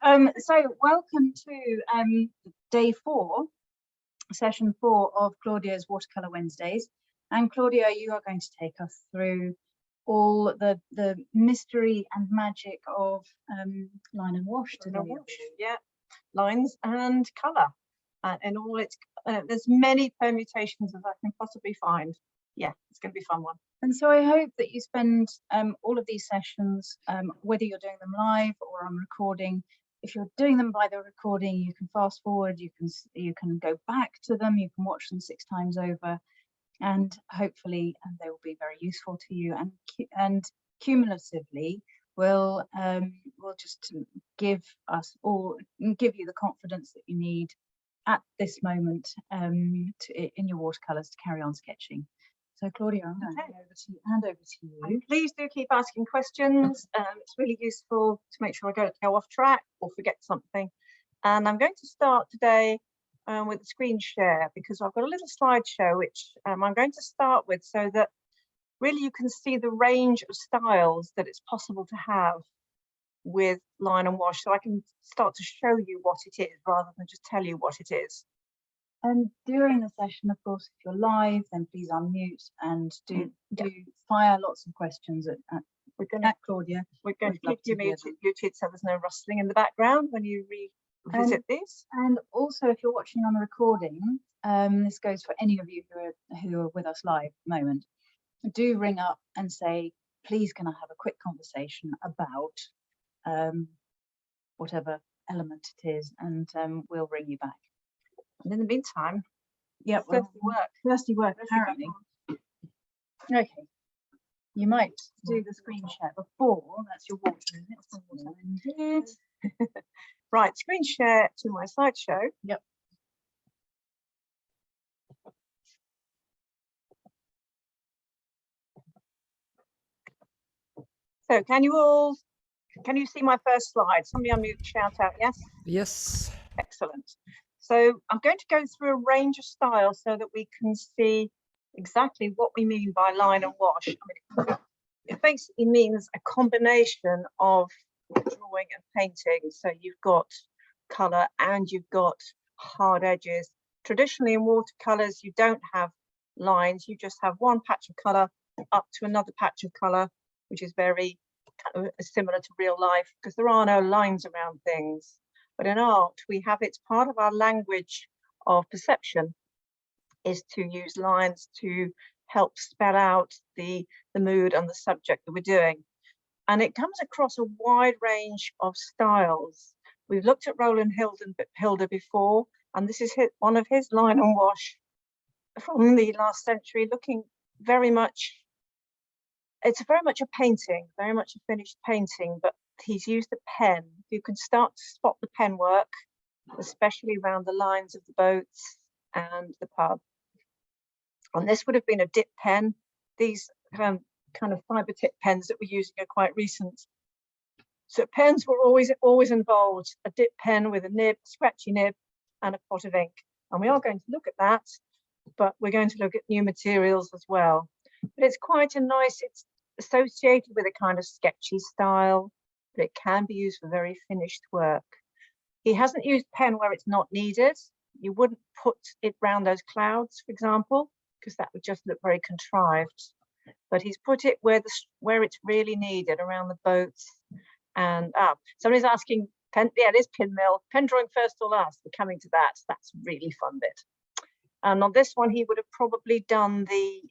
So welcome to day 4, session 4 of Claudia's Watercolour Wednesdays. And Claudia, you are going to take us through all the mystery and magic of line and wash today. Yeah, lines and colour, and all its there's many permutations as I can possibly find. Yeah, it's going to be a fun one. And so I hope that you spend all of these sessions, whether you're doing them live or on recording. If you're doing them by the recording, you can fast forward, you can go back to them, you can watch them 6 times over, and hopefully they will be very useful to you, and cumulatively will just give you the confidence that you need at this moment in your watercolors to carry on sketching. So Claudia, I'm going to hand over to you. And please do keep asking questions. It's really useful to make sure I don't go off track or forget something. And I'm going to start today with a screen share, because I've got a little slideshow which I'm going to start with, so that really you can see the range of styles that it's possible to have with line and wash. So I can start to show you what it is rather than just tell you what it is. And during the session, of course, if you're live, then please unmute and do fire lots of questions at Claudia. We're going to keep you muted so there's no rustling in the background when you revisit this. And also, if you're watching on the recording, this goes for any of you who are with us live at the moment, do ring up and say, please, can I have a quick conversation about whatever element it is, and we'll ring you back. And in the meantime, thirsty work apparently. Okay, you might do the screen share before. That's your water, isn't it? Right, screen share to my slideshow. Yep. So can you see my first slide? Somebody unmute, shout out, yes? Yes. Excellent. So I'm going to go through a range of styles so that we can see exactly what we mean by line and wash. I mean, it basically means a combination of drawing and painting. So you've got colour and you've got hard edges. Traditionally in watercolours, you don't have lines. You just have one patch of colour up to another patch of colour, which is very similar to real life because there are no lines around things. But in art, we have, it's part of our language of perception is to use lines to help spell out the mood and the subject that we're doing. And it comes across a wide range of styles. We've looked at Roland Hilder before, and this is one of his line and wash from the last century, looking very much, it's very much a painting, very much a finished painting, but he's used a pen. You can start to spot the pen work, especially around the lines of the boats and the pub. And this would have been a dip pen. These kind of fibre tip pens that we're using are quite recent. So pens were always involved. A dip pen with a nib, scratchy nib, and a pot of ink. And we are going to look at that, but we're going to look at new materials as well. But it's quite a nice, it's associated with a kind of sketchy style, but it can be used for very finished work. He hasn't used pen where it's not needed. You wouldn't put it round those clouds, for example, because that would just look very contrived. But he's put it where it's really needed, around the boats and up. Somebody's asking, pen, yeah, it is pinmill. Pen drawing first or last? We're coming to that. That's a really fun bit. And on this one, he would have probably done the,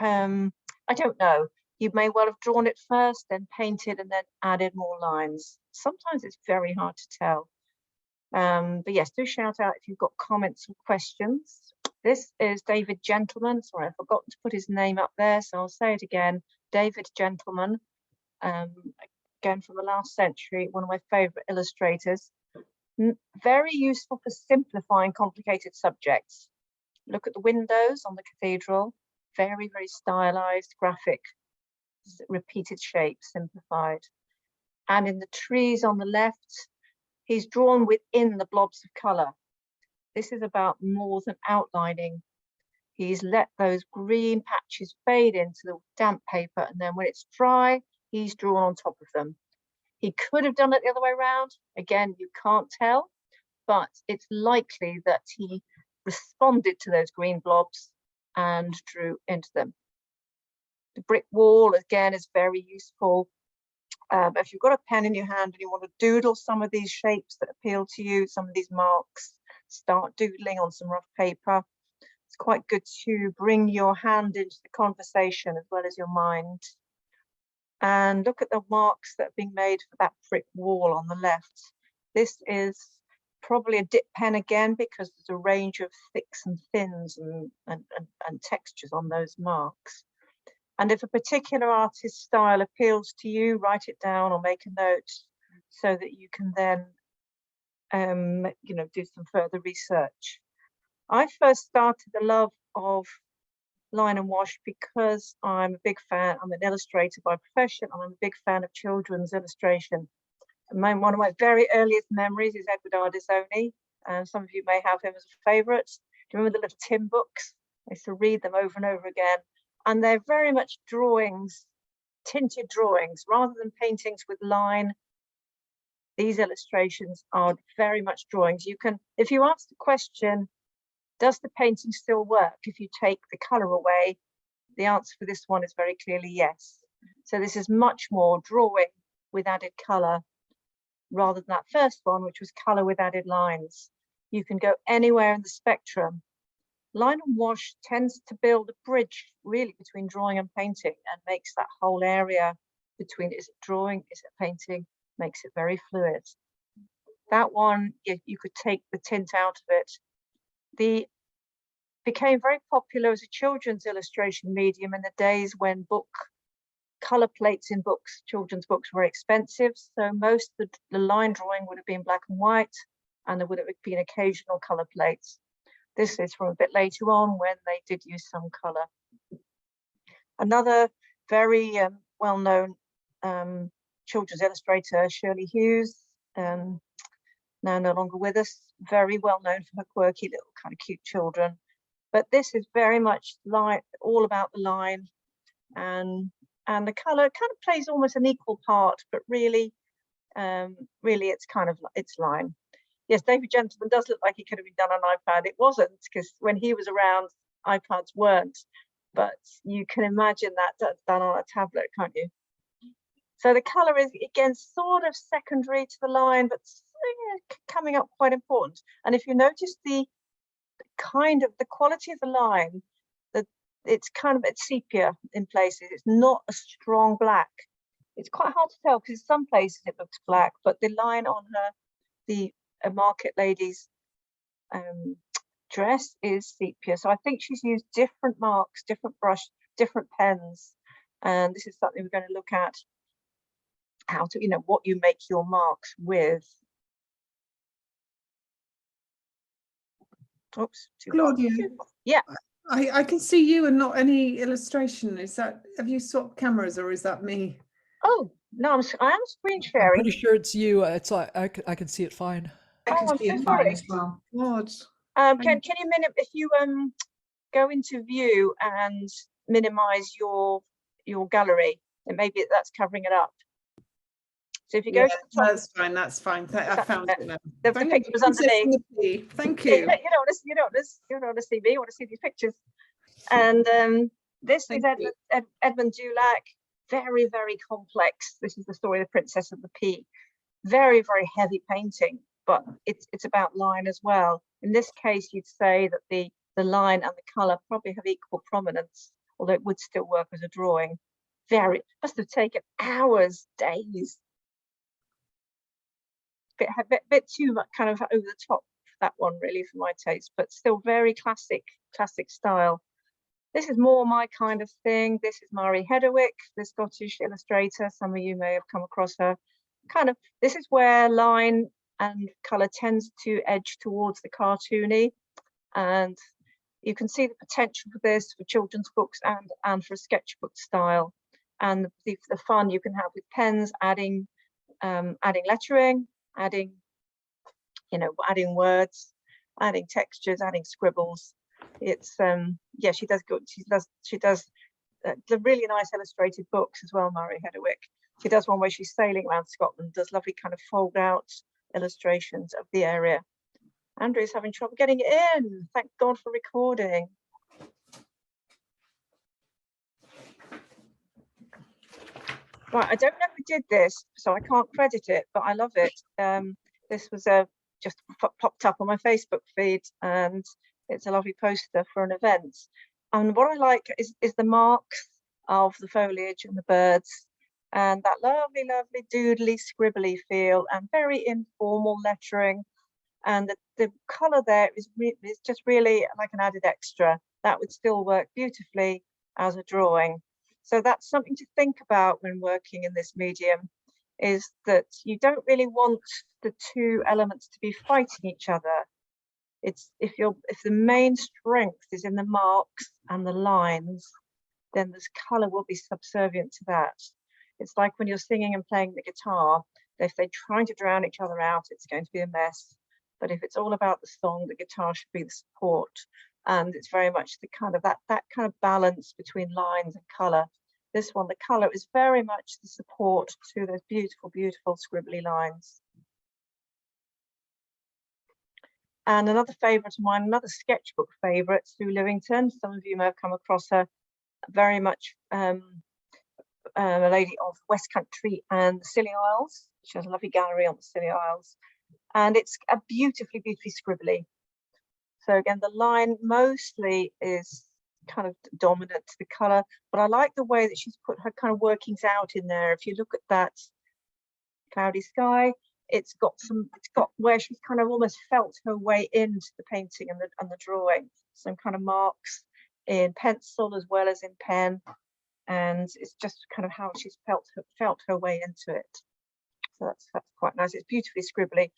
I don't know. You may well have drawn it first, then painted, and then added more lines. Sometimes it's very hard to tell. But yes, do shout out if you've got comments or questions. This is David Gentleman. Sorry, I forgot to put his name up there, so I'll say it again. David Gentleman, again from the last century, one of my favourite illustrators. Very useful for simplifying complicated subjects. Look at the windows on the cathedral. Very, very stylized, graphic, repeated shapes, simplified. And in the trees on the left, he's drawn within the blobs of colour. This is about more than outlining. He's let those green patches fade into the damp paper, and then when it's dry, he's drawn on top of them. He could have done it the other way around. Again, you can't tell, but it's likely that he responded to those green blobs and drew into them. The brick wall, again, is very useful. If you've got a pen in your hand and you want to doodle some of these shapes that appeal to you, some of these marks, start doodling on some rough paper. It's quite good to bring your hand into the conversation as well as your mind. And look at the marks that are being made for that brick wall on the left. This is probably a dip pen again, because there's a range of thicks and thins and textures on those marks. And if a particular artist's style appeals to you, write it down or make a note so that you can then, do some further research. I first started the love of line and wash because I'm a big fan. I'm an illustrator by profession. I'm a big fan of children's illustration. And one of my very earliest memories is Edward Ardisoni. Some of you may have him as a favorite. Do you remember the little Tim books? I used to read them over and over again. And they're very much drawings, tinted drawings, rather than paintings with line. These illustrations are very much drawings. You can, if you ask the question, does the painting still work if you take the color away? The answer for this one is very clearly yes. So this is much more drawing with added color rather than that first one, which was color with added lines. You can go anywhere in the spectrum. Line and wash tends to build a bridge really between drawing and painting, and makes that whole area between, is it drawing, is it painting, makes it very fluid. That one, you could take the tint out of it. Became very popular as a children's illustration medium in the days when color plates in books, children's books, were expensive. So most of the line drawing would have been black and white, and there would have been occasional color plates. This is from a bit later on when they did use some color. Another very well-known children's illustrator, Shirley Hughes, now no longer with us, very well known for her quirky little kind of cute children. But this is very much like all about the line, and the color kind of plays almost an equal part, but really it's kind of, it's line. Yes, David Gentleman does look like he could have been done on iPad. It wasn't, because when he was around, iPads weren't. But you can imagine that done on a tablet, can't you? So the color is, again, sort of secondary to the line, but coming up quite important. And if you notice the quality of the line, that it's sepia in places. It's not a strong black. It's quite hard to tell because in some places it looks black, but the line on a market lady's dress is sepia. So I think she's used different marks, different brush, different pens. And this is something we're going to look at, how to, what you make your marks with. Oops. Claudia. Yeah. I can see you and not any illustration. Is that, have you swapped cameras or is that me? Oh, no, I am screen sharing. I'm pretty sure it's you. It's like I can see it fine. I can see it fine as well. God. Can you if you go into view and minimize your gallery, and maybe that's covering it up. So if you go to the top, that's fine. I found it now. The pictures underneath. Thank you. You don't want to see me, you want to see these pictures. And this is Edmund Dulac, very, very complex. This is the story of the Princess of the Pea. Very, very heavy painting, but it's about line as well. In this case, you'd say that the line and the color probably have equal prominence, although it would still work as a drawing. Must have taken hours, days. Bit too much kind of over the top for that one, really, for my taste, but still very classic style. This is more my kind of thing. This is Mari Hedderwick, the Scottish illustrator. Some of you may have come across her. This is where line and color tends to edge towards the cartoony, and you can see the potential for this for children's books and for a sketchbook style, and the fun you can have with pens, adding lettering, adding words, adding textures, adding scribbles. It's she does the really nice illustrated books as well, Mari Hedderwick. She does one where she's sailing around Scotland, does lovely kind of fold out illustrations of the area. Andrew's having trouble getting in. Thank God for recording. Right, I don't know who did this, so I can't credit it, but I love it. This was just popped up on my Facebook feed, and it's a lovely poster for an event. And what I like is the marks of the foliage and the birds, and that lovely, lovely doodly, scribbly feel, and very informal lettering. And the colour there is just really like an added extra. That would still work beautifully as a drawing. So that's something to think about when working in this medium, is that you don't really want the two elements to be fighting each other. It's if the main strength is in the marks and the lines, then this colour will be subservient to that. It's like when you're singing and playing the guitar, if they're trying to drown each other out, it's going to be a mess. But if it's all about the song, the guitar should be the support. And it's very much the kind of that kind of balance between lines and colour. This one, the colour is very much the support to those beautiful, beautiful scribbly lines. And another favourite of mine, another sketchbook favourite, Sue Lewington. Some of you may have come across her, very much a lady of West Country and the Scilly Isles. She has a lovely gallery on the Scilly Isles. And it's a beautifully, beautifully scribbly. So again, the line mostly is kind of dominant to the colour, but I like the way that she's put her kind of workings out in there. If you look at that cloudy sky, it's got where she's kind of almost felt her way into the painting and the drawing. Some kind of marks in pencil as well as in pen, and it's just kind of how she's felt her way into it. So that's quite nice. It's beautifully scribbly.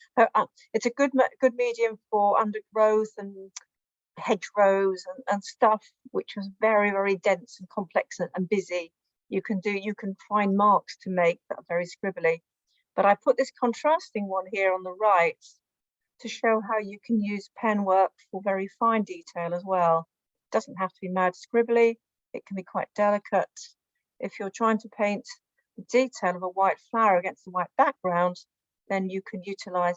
It's a good medium for undergrowth and hedgerows and stuff which was very, very dense and complex and busy. You can find marks to make that are very scribbly. But I put this contrasting one here on the right to show how you can use pen work for very fine detail as well. It doesn't have to be mad scribbly. It can be quite delicate. If you're trying to paint the detail of a white flower against a white background, then you can utilize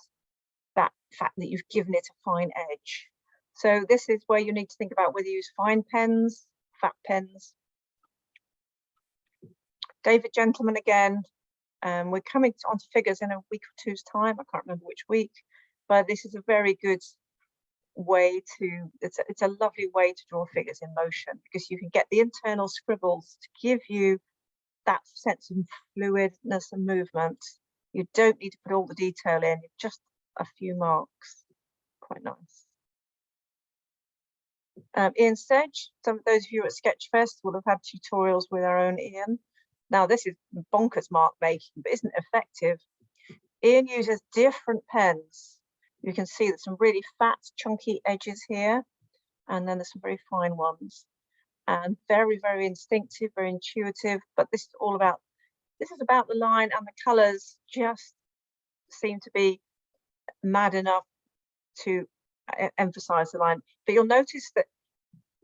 that fact that you've given it a fine edge. So this is where you need to think about whether you use fine pens, fat pens. David Gentleman again. We're coming on to figures in a week or two's time. I can't remember which week, but this is a very good way to, it's a lovely way to draw figures in motion, because you can get the internal scribbles to give you that sense of fluidness and movement. You don't need to put all the detail in, just a few marks. Quite nice. Ian Sedge, some of those of you at Sketchfest will have had tutorials with our own Ian. Now this is bonkers mark making, but isn't effective. Ian uses different pens. You can see there's some really fat, chunky edges here, and then there's some very fine ones. And very, very instinctive, very intuitive, but this is about the line, and the colours just seem to be mad enough to emphasize the line. But you'll notice that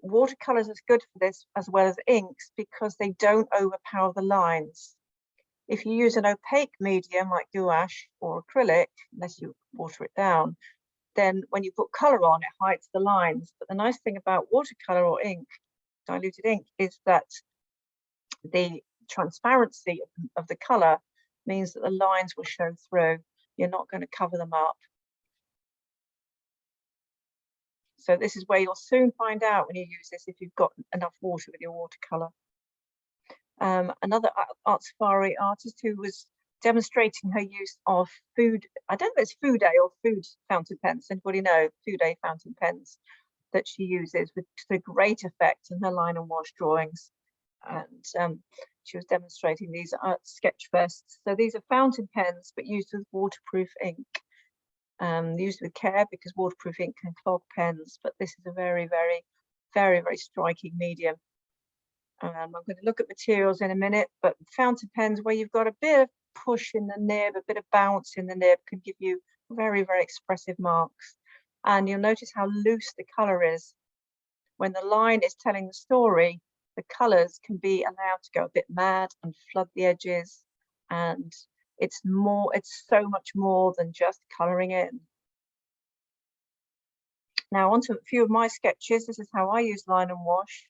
watercolors is good for this as well as inks, because they don't overpower the lines. If you use an opaque medium like gouache or acrylic, unless you water it down, then when you put color on, it hides the lines. But the nice thing about watercolor or ink, diluted ink, is that the transparency of the color means that the lines will show through. You're not going to cover them up. So this is where you'll soon find out when you use this if you've got enough water with your watercolor. Another art safari artist who was demonstrating her use of food, I don't know if it's Food A or food fountain pens, anybody know? Food A fountain pens that she uses with to great effect in her line and wash drawings. And she was demonstrating these at Sketchfest. So these are fountain pens, but used with waterproof ink. Used with care, because waterproof ink can clog pens, but this is a very, very, very, very striking medium. I'm going to look at materials in a minute, but fountain pens where you've got a bit of push in the nib, a bit of bounce in the nib, can give you very, very expressive marks. And you'll notice how loose the colour is. When the line is telling the story, the colours can be allowed to go a bit mad and flood the edges. and it's so much more than just colouring in. Now onto a few of my sketches. This is how I use line and wash.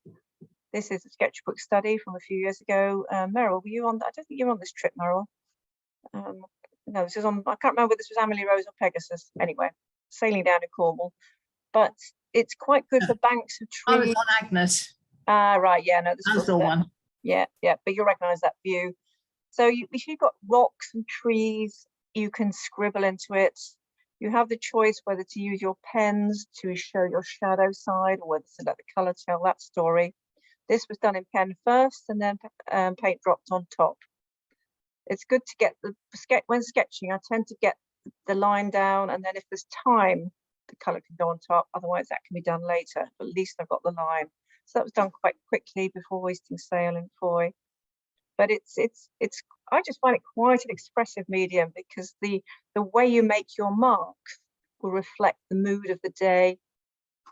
This is a sketchbook study from a few years ago. Meryl, were you on that? I don't think you were on this trip, Meryl. No, this is on, I can't remember if this was Amelie Rose or Pegasus. Anyway, sailing down in Cornwall. But it's quite good for banks of trees. I was on Agnes. Right, yeah, no, this That's was the one. Yeah, but you'll recognise that view. So if you've got rocks and trees, you can scribble into it. You have the choice whether to use your pens to show your shadow side or whether to let the colour tell that story. This was done in pen first and then paint dropped on top. It's good to get when sketching, I tend to get the line down, and then if there's time, the colour can go on top. Otherwise, that can be done later. But at least I've got the line. So that was done quite quickly before wasting sail in foil. But I just find it quite an expressive medium, because the way you make your marks will reflect the mood of the day.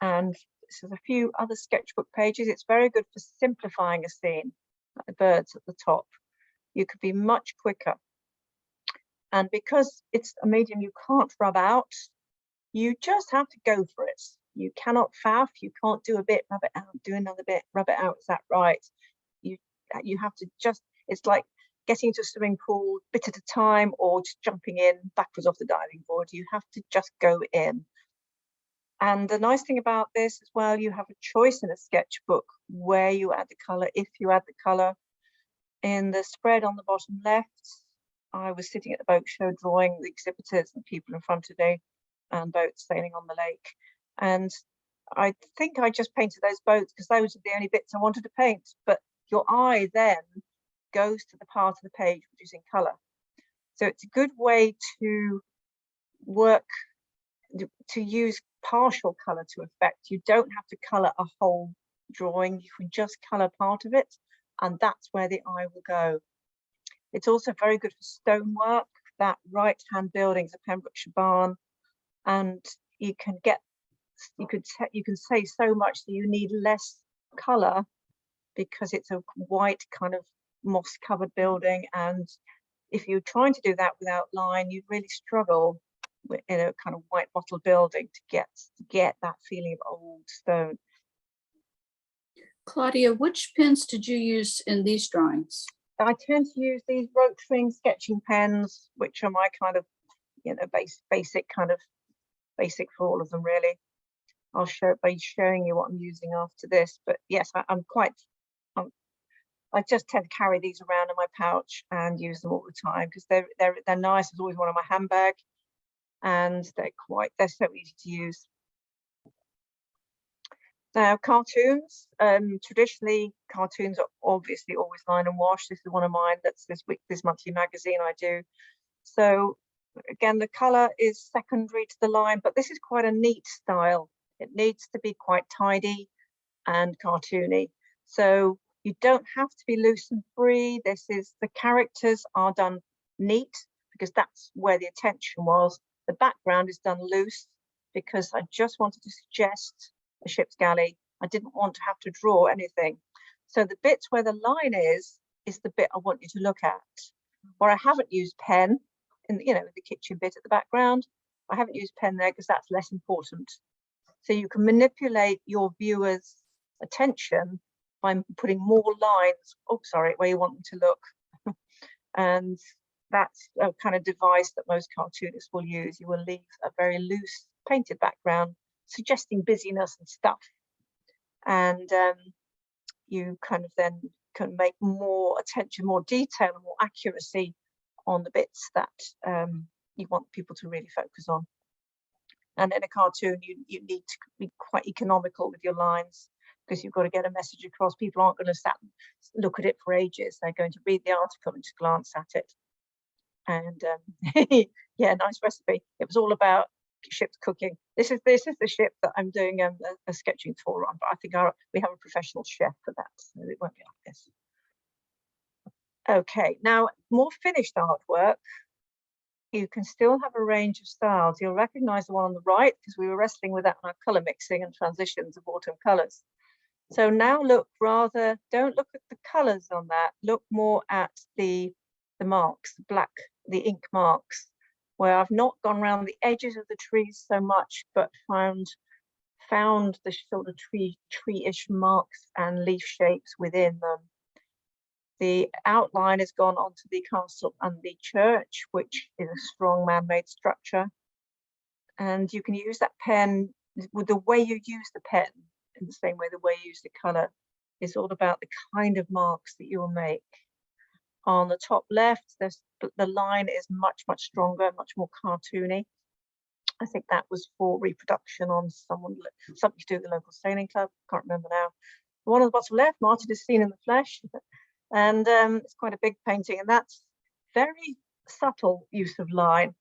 And this is a few other sketchbook pages. It's very good for simplifying a scene, like the birds at the top. You could be much quicker. And because it's a medium you can't rub out, you just have to go for it. You cannot faff, you can't do a bit, rub it out, do another bit, rub it out, is that right? You have to just, it's like getting into a swimming pool bit at a time, or just jumping in backwards off the diving board. You have to just go in. And the nice thing about this as well, you have a choice in a sketchbook where you add the colour, if you add the colour. In the spread on the bottom left, I was sitting at the boat show drawing the exhibitors and people in front of me and boats sailing on the lake. And I think I just painted those boats because those are the only bits I wanted to paint. But your eye then goes to the part of the page which is in colour. So it's a good way to work, to use partial colour to effect. You don't have to colour a whole drawing, you can just colour part of it, and that's where the eye will go. It's also very good for stonework. That right-hand building is a Pembrokeshire barn, and you can say so much that you need less colour because it's a white kind of moss-covered building. And if you're trying to do that without line, you'd really struggle in a kind of white bottle building to get that feeling of old stone. Claudia, which pens did you use in these drawings? I tend to use these rotring sketching pens, which are my kind of, basic for all of them really. I'll be showing you what I'm using after this, but yes, I just tend to carry these around in my pouch and use them all the time because they're nice. There's always one in my handbag, and they're so easy to use. Now, cartoons. Traditionally, cartoons are obviously always line and wash. This is one of mine. That's this monthly magazine I do. So again, the colour is secondary to the line, but this is quite a neat style. It needs to be quite tidy and cartoony. So you don't have to be loose and free. The characters are done neat because that's where the attention was. The background is done loose because I just wanted to suggest a ship's galley. I didn't want to have to draw anything. So the bits where the line is the bit I want you to look at. Or I haven't used pen in the kitchen bit at the background. I haven't used pen there because that's less important. So you can manipulate your viewers' attention by putting more lines, where you want them to look. And that's a kind of device that most cartoonists will use. You will leave a very loose painted background, suggesting busyness and stuff. And you kind of then can make more attention, more detail, and more accuracy on the bits that you want people to really focus on. And in a cartoon, you need to be quite economical with your lines because you've got to get a message across. People aren't going to look at it for ages. They're going to read the article and just glance at it. And yeah, nice recipe. It was all about ships cooking. This is the ship that I'm doing a sketching tour on, but I think we have a professional chef for that, so it won't be like this. Okay, now more finished artwork. You can still have a range of styles. You'll recognize the one on the right because we were wrestling with that on our color mixing and transitions of autumn colors. So now don't look at the colors on that, look more at the the marks, the ink marks, where I've not gone around the edges of the trees so much, but found the sort of tree-ish marks and leaf shapes within them. The outline has gone onto the castle and the church, which is a strong man-made structure. And you can use that pen with the way you use the pen, in the same way the way you use the colour is all about the kind of marks that you will make. On the top left, the line is much stronger, much more cartoony. I think that was for reproduction on something to do with the local sailing club. Can't remember now. The one on the bottom left, Martin is seen in the flesh, and it's quite a big painting, and that's very subtle use of line.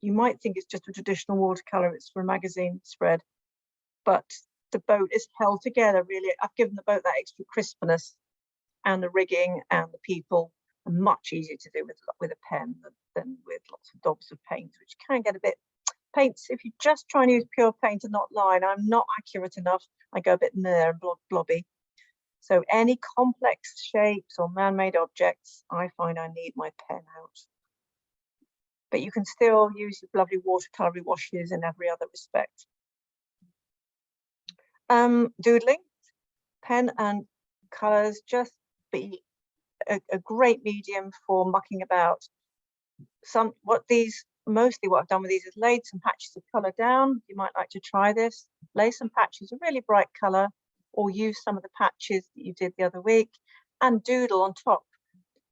You might think it's just a traditional watercolor, it's for a magazine spread, but the boat is held together really. I've given the boat that extra crispness, and the rigging and the people are much easier to do with a pen than with lots of daubs of paint, which can get a bit paints. If you just try and use pure paint and not line, I'm not accurate enough. I go a bit near and blobby. So any complex shapes or man-made objects, I find I need my pen out. But you can still use your lovely watercolor washes in every other respect. Doodling, pen and colors, just be a great medium for mucking about. Mostly what I've done with these is laid some patches of color down. You might like to try this. Lay some patches of really bright color, or use some of the patches that you did the other week and doodle on top.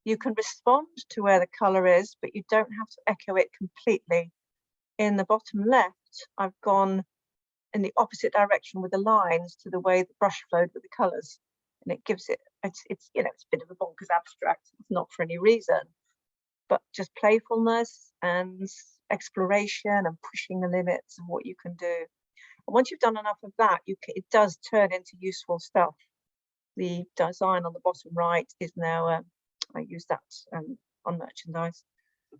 You can respond to where the color is, but you don't have to echo it completely. In the bottom left, I've gone in the opposite direction with the lines to the way the brush flowed with the colors, and it gives it's you know, it's a bit of a bonkers abstract. It's not for any reason, but just playfulness and exploration and pushing the limits of what you can do. And once you've done enough of that, it does turn into useful stuff. The design on the bottom right is now I use that on merchandise.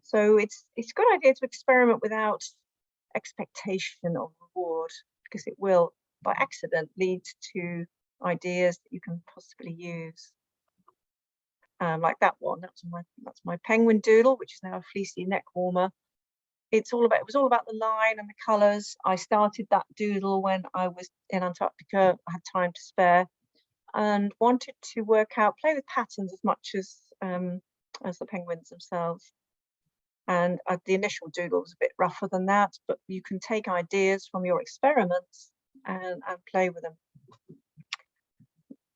So it's a good idea to experiment without expectation of reward, because it will by accident lead to ideas that you can possibly use. Like that one, that's my penguin doodle, which is now a fleecy neck warmer. It was all about the line and the colors. I started that doodle when I was in Antarctica. I had time to spare and wanted to play with patterns as much as the penguins themselves. And the initial doodle was a bit rougher than that, but you can take ideas from your experiments and play with them.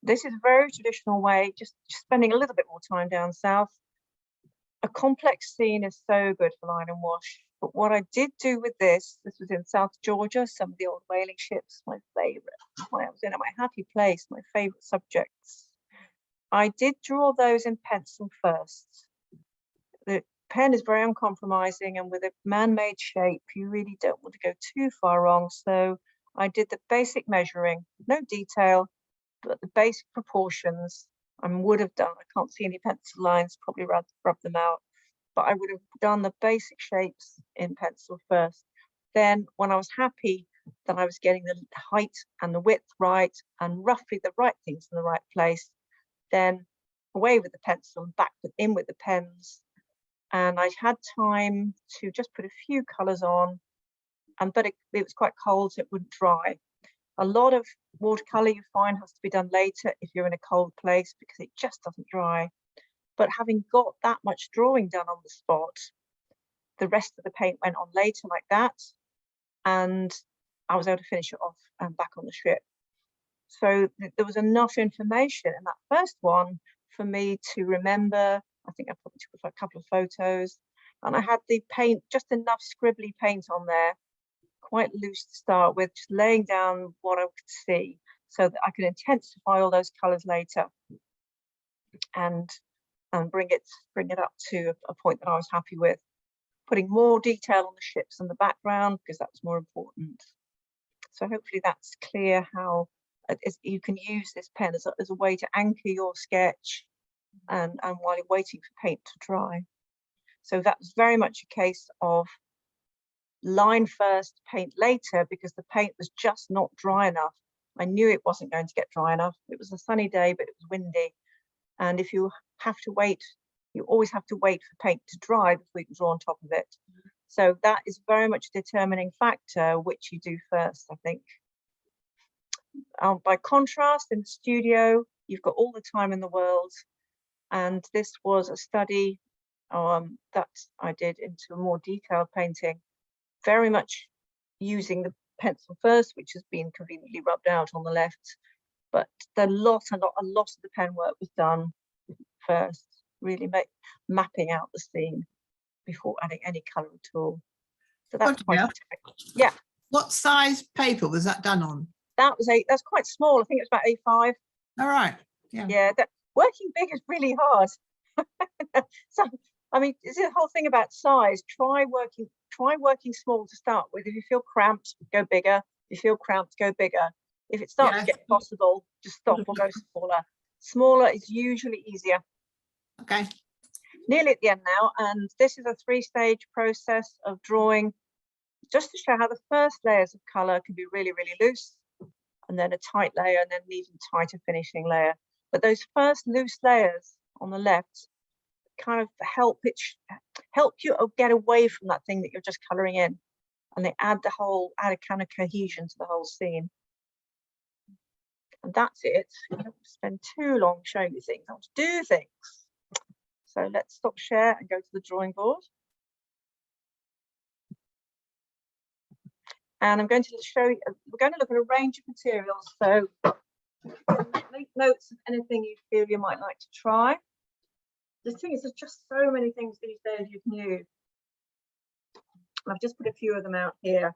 This is a very traditional way, just spending a little bit more time down south. A complex scene is so good for line and wash, but what I did do with this was in South Georgia, some of the old whaling ships, my favorite. I was in at my happy place, my favorite subjects. I did draw those in pencil first. The pen is very uncompromising, and with a man-made shape, you really don't want to go too far wrong. So I did the basic measuring, no detail, but the basic proportions. I would have done, I can't see any pencil lines, probably rub them out, but I would have done the basic shapes in pencil first. Then when I was happy that I was getting the height and the width right and roughly the right things in the right place, then away with the pencil and back in with the pens. And I had time to just put a few colors on, but it was quite cold, so it wouldn't dry. A lot of watercolor you find has to be done later if you're in a cold place, because it just doesn't dry. But having got that much drawing done on the spot, the rest of the paint went on later like that, and I was able to finish it off and back on the ship. So there was enough information in that first one for me to remember. I think I probably took a couple of photos, and I had the paint, just enough scribbly paint on there, quite loose to start with, just laying down what I could see so that I could intensify all those colors later and bring it up to a point that I was happy with, putting more detail on the ships and the background because that was more important. So hopefully that's clear how you can use this pen as a way to anchor your sketch and while you're waiting for paint to dry. So that was very much a case of line first, paint later, because the paint was just not dry enough. I knew it wasn't going to get dry enough. It was a sunny day, but it was windy. And if you have to wait You always have to wait for paint to dry before you can draw on top of it. So that is very much a determining factor which you do first, I think. By contrast, in the studio, you've got all the time in the world. And this was a study that I did into more detailed painting, very much using the pencil first, which has been conveniently rubbed out on the left. But a lot of the pen work was done first, really mapping out the scene before adding any colour at all. So that's quite yeah. What size paper was that done on? That's quite small. I think it was about A5. All right. Yeah. Yeah. Working big is really hard. So I mean, it's the whole thing about size. Try working small to start with. If you feel cramped, go bigger. If you feel cramped, go bigger. If it starts to get impossible, just stop or go smaller. Smaller is usually easier. Okay. Nearly at the end now, and this is a 3-stage process of drawing, just to show how the first layers of colour can be really, really loose, and then a tight layer, and then an even tighter finishing layer. But those first loose layers on the left kind of help you get away from that thing that you're just colouring in, and they add a kind of cohesion to the whole scene. And that's it. I don't spend too long showing you things. I want to do things. So let's stop share and go to the drawing board. And I'm going to show you, we're going to look at a range of materials. So make notes of anything you feel you might like to try. The thing is, there's just so many things these days you can use. I've just put a few of them out here.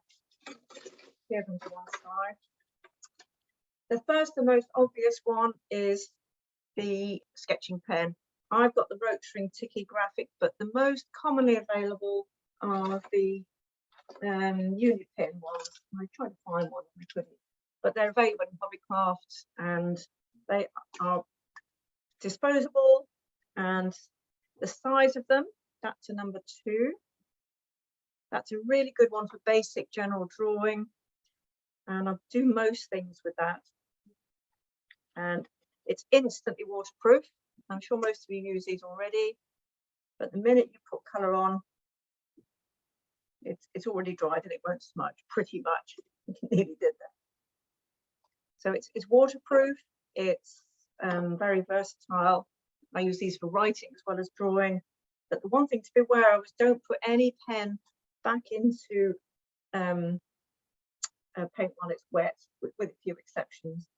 Here them to one side. The first and most obvious one is the sketching pen. I've got the rotring Tiki graphic, but the most commonly available are the Unipin ones. I tried to find one, I couldn't, but they're available in Hobbycraft, and they are disposable, and the size of them, that's a number 2. That's a really good one for basic general drawing, and I do most things with that. And it's instantly waterproof. I'm sure most of you use these already, but the minute you put colour on, it's already dried and it won't smudge, pretty much. It nearly did that. So it's waterproof, it's very versatile. I use these for writing as well as drawing. But the one thing to be aware of is don't put any pen back into paint while it's wet, with a few exceptions,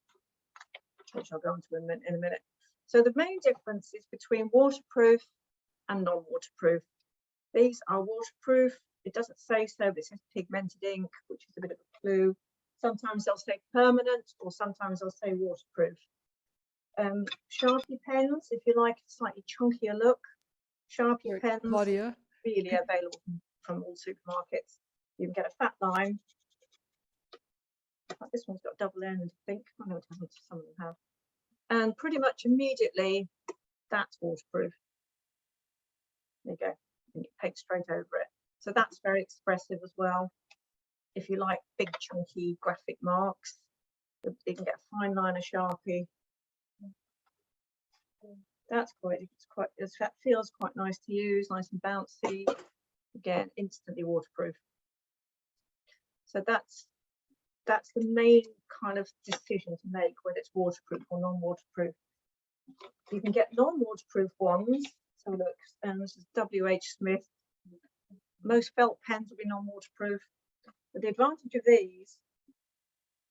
which I'll go into in a minute. So the main difference is between waterproof and non-waterproof. These are waterproof. It doesn't say so, but it says pigmented ink, which is a bit of a clue. Sometimes they'll say permanent, or sometimes they'll say waterproof. Sharpie pens, if you like a slightly chunkier look. Sharpie pens, Claudia, really available from all supermarkets. You can get a fat line. This one's got a double end, I think. I know it hasn't, some of them have. And pretty much immediately, that's waterproof. There you go. And you paint straight over it. So that's very expressive as well. If you like big chunky graphic marks, you can get a fine liner Sharpie. That's that feels quite nice to use, nice and bouncy. Again, instantly waterproof. So that's the main kind of decision to make, whether it's waterproof or non-waterproof. You can get non-waterproof ones. So look, this is W.H. Smith. Most felt pens will be non-waterproof. But the advantage of these,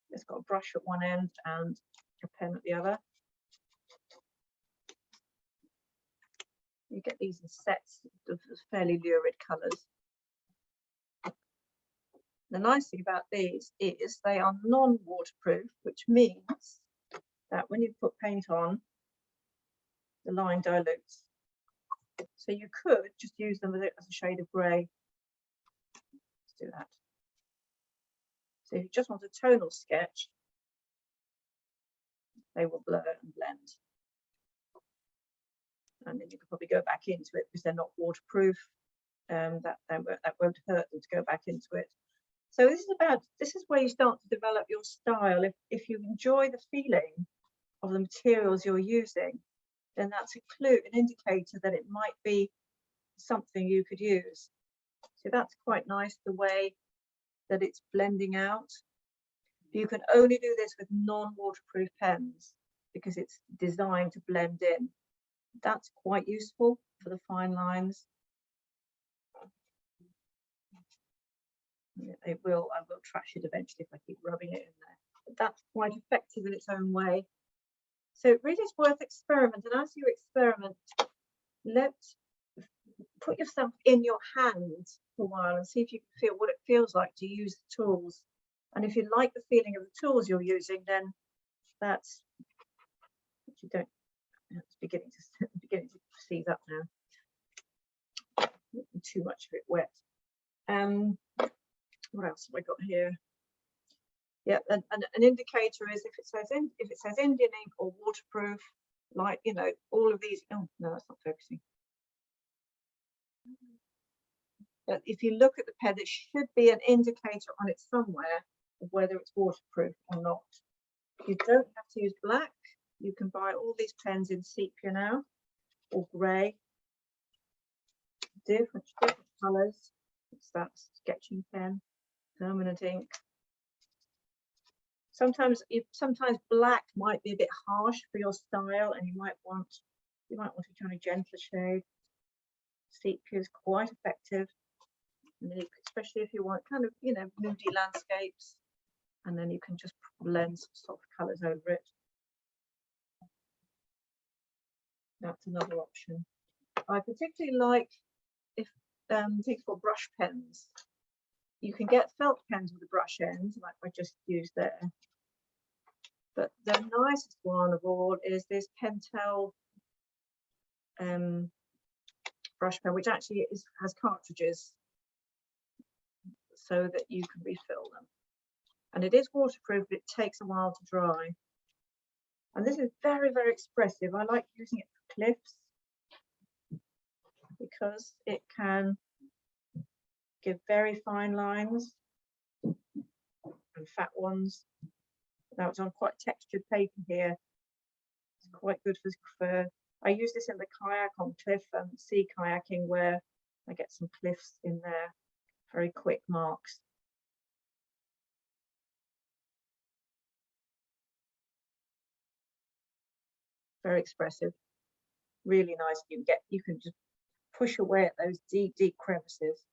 it's got a brush at one end and a pen at the other. You get these in sets of fairly lurid colours. The nice thing about these is they are non-waterproof, which means that when you put paint on, the line dilutes. So you could just use them as a shade of grey. Let's do that. So if you just want a tonal sketch, they will blur and blend. And then you could probably go back into it because they're not waterproof. That won't hurt them to go back into it. So this is where you start to develop your style. If you enjoy the feeling of the materials you're using, then that's a clue, an indicator that it might be something you could use. So that's quite nice, the way that it's blending out. You can only do this with non-waterproof pens because it's designed to blend in. That's quite useful for the fine lines. I will trash it eventually if I keep rubbing it in there. But that's quite effective in its own way. So it really is worth experiment. And as you experiment, put yourself in your hands for a while and see if you can feel what it feels like to use the tools. And if you like the feeling of the tools you're using, then that's, you don't, it's beginning to seize up now. Too much of it wet. What else have I got here? Yeah, and an indicator is if it says Indian ink or waterproof, like, you know, all of these. Oh no, that's not focusing. But if you look at the pen, it should be an indicator on it somewhere of whether it's waterproof or not. You don't have to use black. You can buy all these pens in sepia now, or grey, different colours. It's that sketching pen, permanent ink. Sometimes black might be a bit harsh for your style, and you might want a kind of gentler shade. Sepia is quite effective, and then especially if you want kind of, you know, moody landscapes, and then you can just blend some soft colours over it. That's another option. I particularly like if things for brush pens. You can get felt pens with a brush end, like I just used there. But the nicest one of all is this Pentel brush pen, which actually has cartridges so that you can refill them. And it is waterproof, but it takes a while to dry. And this is very, very expressive. I like using it for cliffs because it can give very fine lines and fat ones. Now it's on quite textured paper here. It's quite good for I use this in the kayak on cliff and sea kayaking, where I get some cliffs in there, very quick marks. Very expressive, really nice. You can just push away at those deep crevices.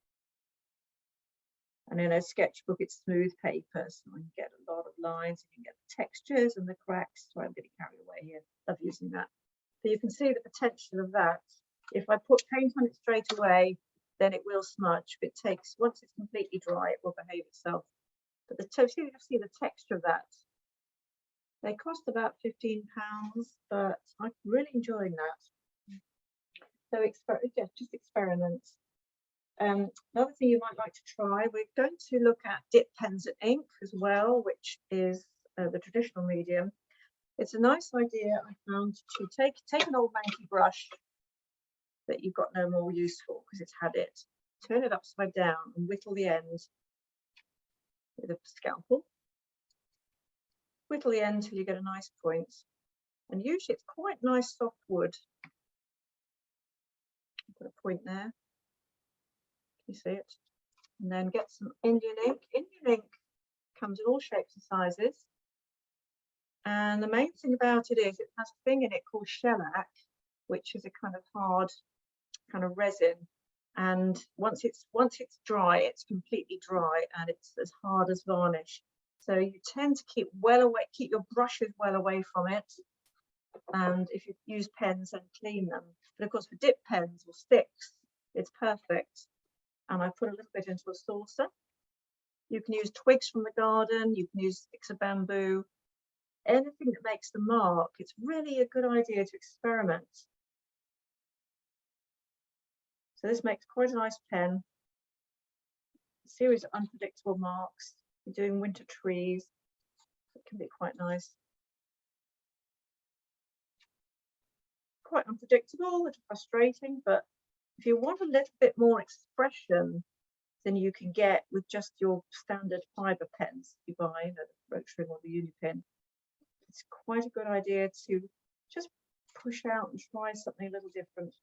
And in a sketchbook, it's smooth paper, so you get a lot of lines. You can get the textures and the cracks. So I'm getting carried away here. Love using that. So you can see the potential of that. If I put paint on it straight away, then it will smudge. But it takes, once it's completely dry, it will behave itself. But you see the texture of that. They cost about £15, but I'm really enjoying that. So just experiment. Another thing you might like to try, we're going to look at dip pens and ink as well, which is the traditional medium. It's a nice idea, I found, to take an old manky brush that you've got no more use for because it's had it, turn it upside down and whittle the end with a scalpel. Whittle the end till you get a nice point. And usually it's quite nice soft wood. Put a point there. You see it? And then get some Indian ink. Indian ink comes in all shapes and sizes. And the main thing about it is it has a thing in it called shellac, which is a kind of hard kind of resin. And once it's dry, it's completely dry and it's as hard as varnish. So you tend to keep your brushes well away from it. And if you use pens, then clean them. But of course, for dip pens or sticks, it's perfect. And I put a little bit into a saucer. You can use twigs from the garden, you can use sticks of bamboo, anything that makes the mark. It's really a good idea to experiment. So this makes quite a nice pen. A series of unpredictable marks. You're doing winter trees. It can be quite nice. Quite unpredictable, a little frustrating, but if you want a little bit more expression than you can get with just your standard fibre pens you buy, the Rotring or the Unipin, it's quite a good idea to just push out and try something a little different.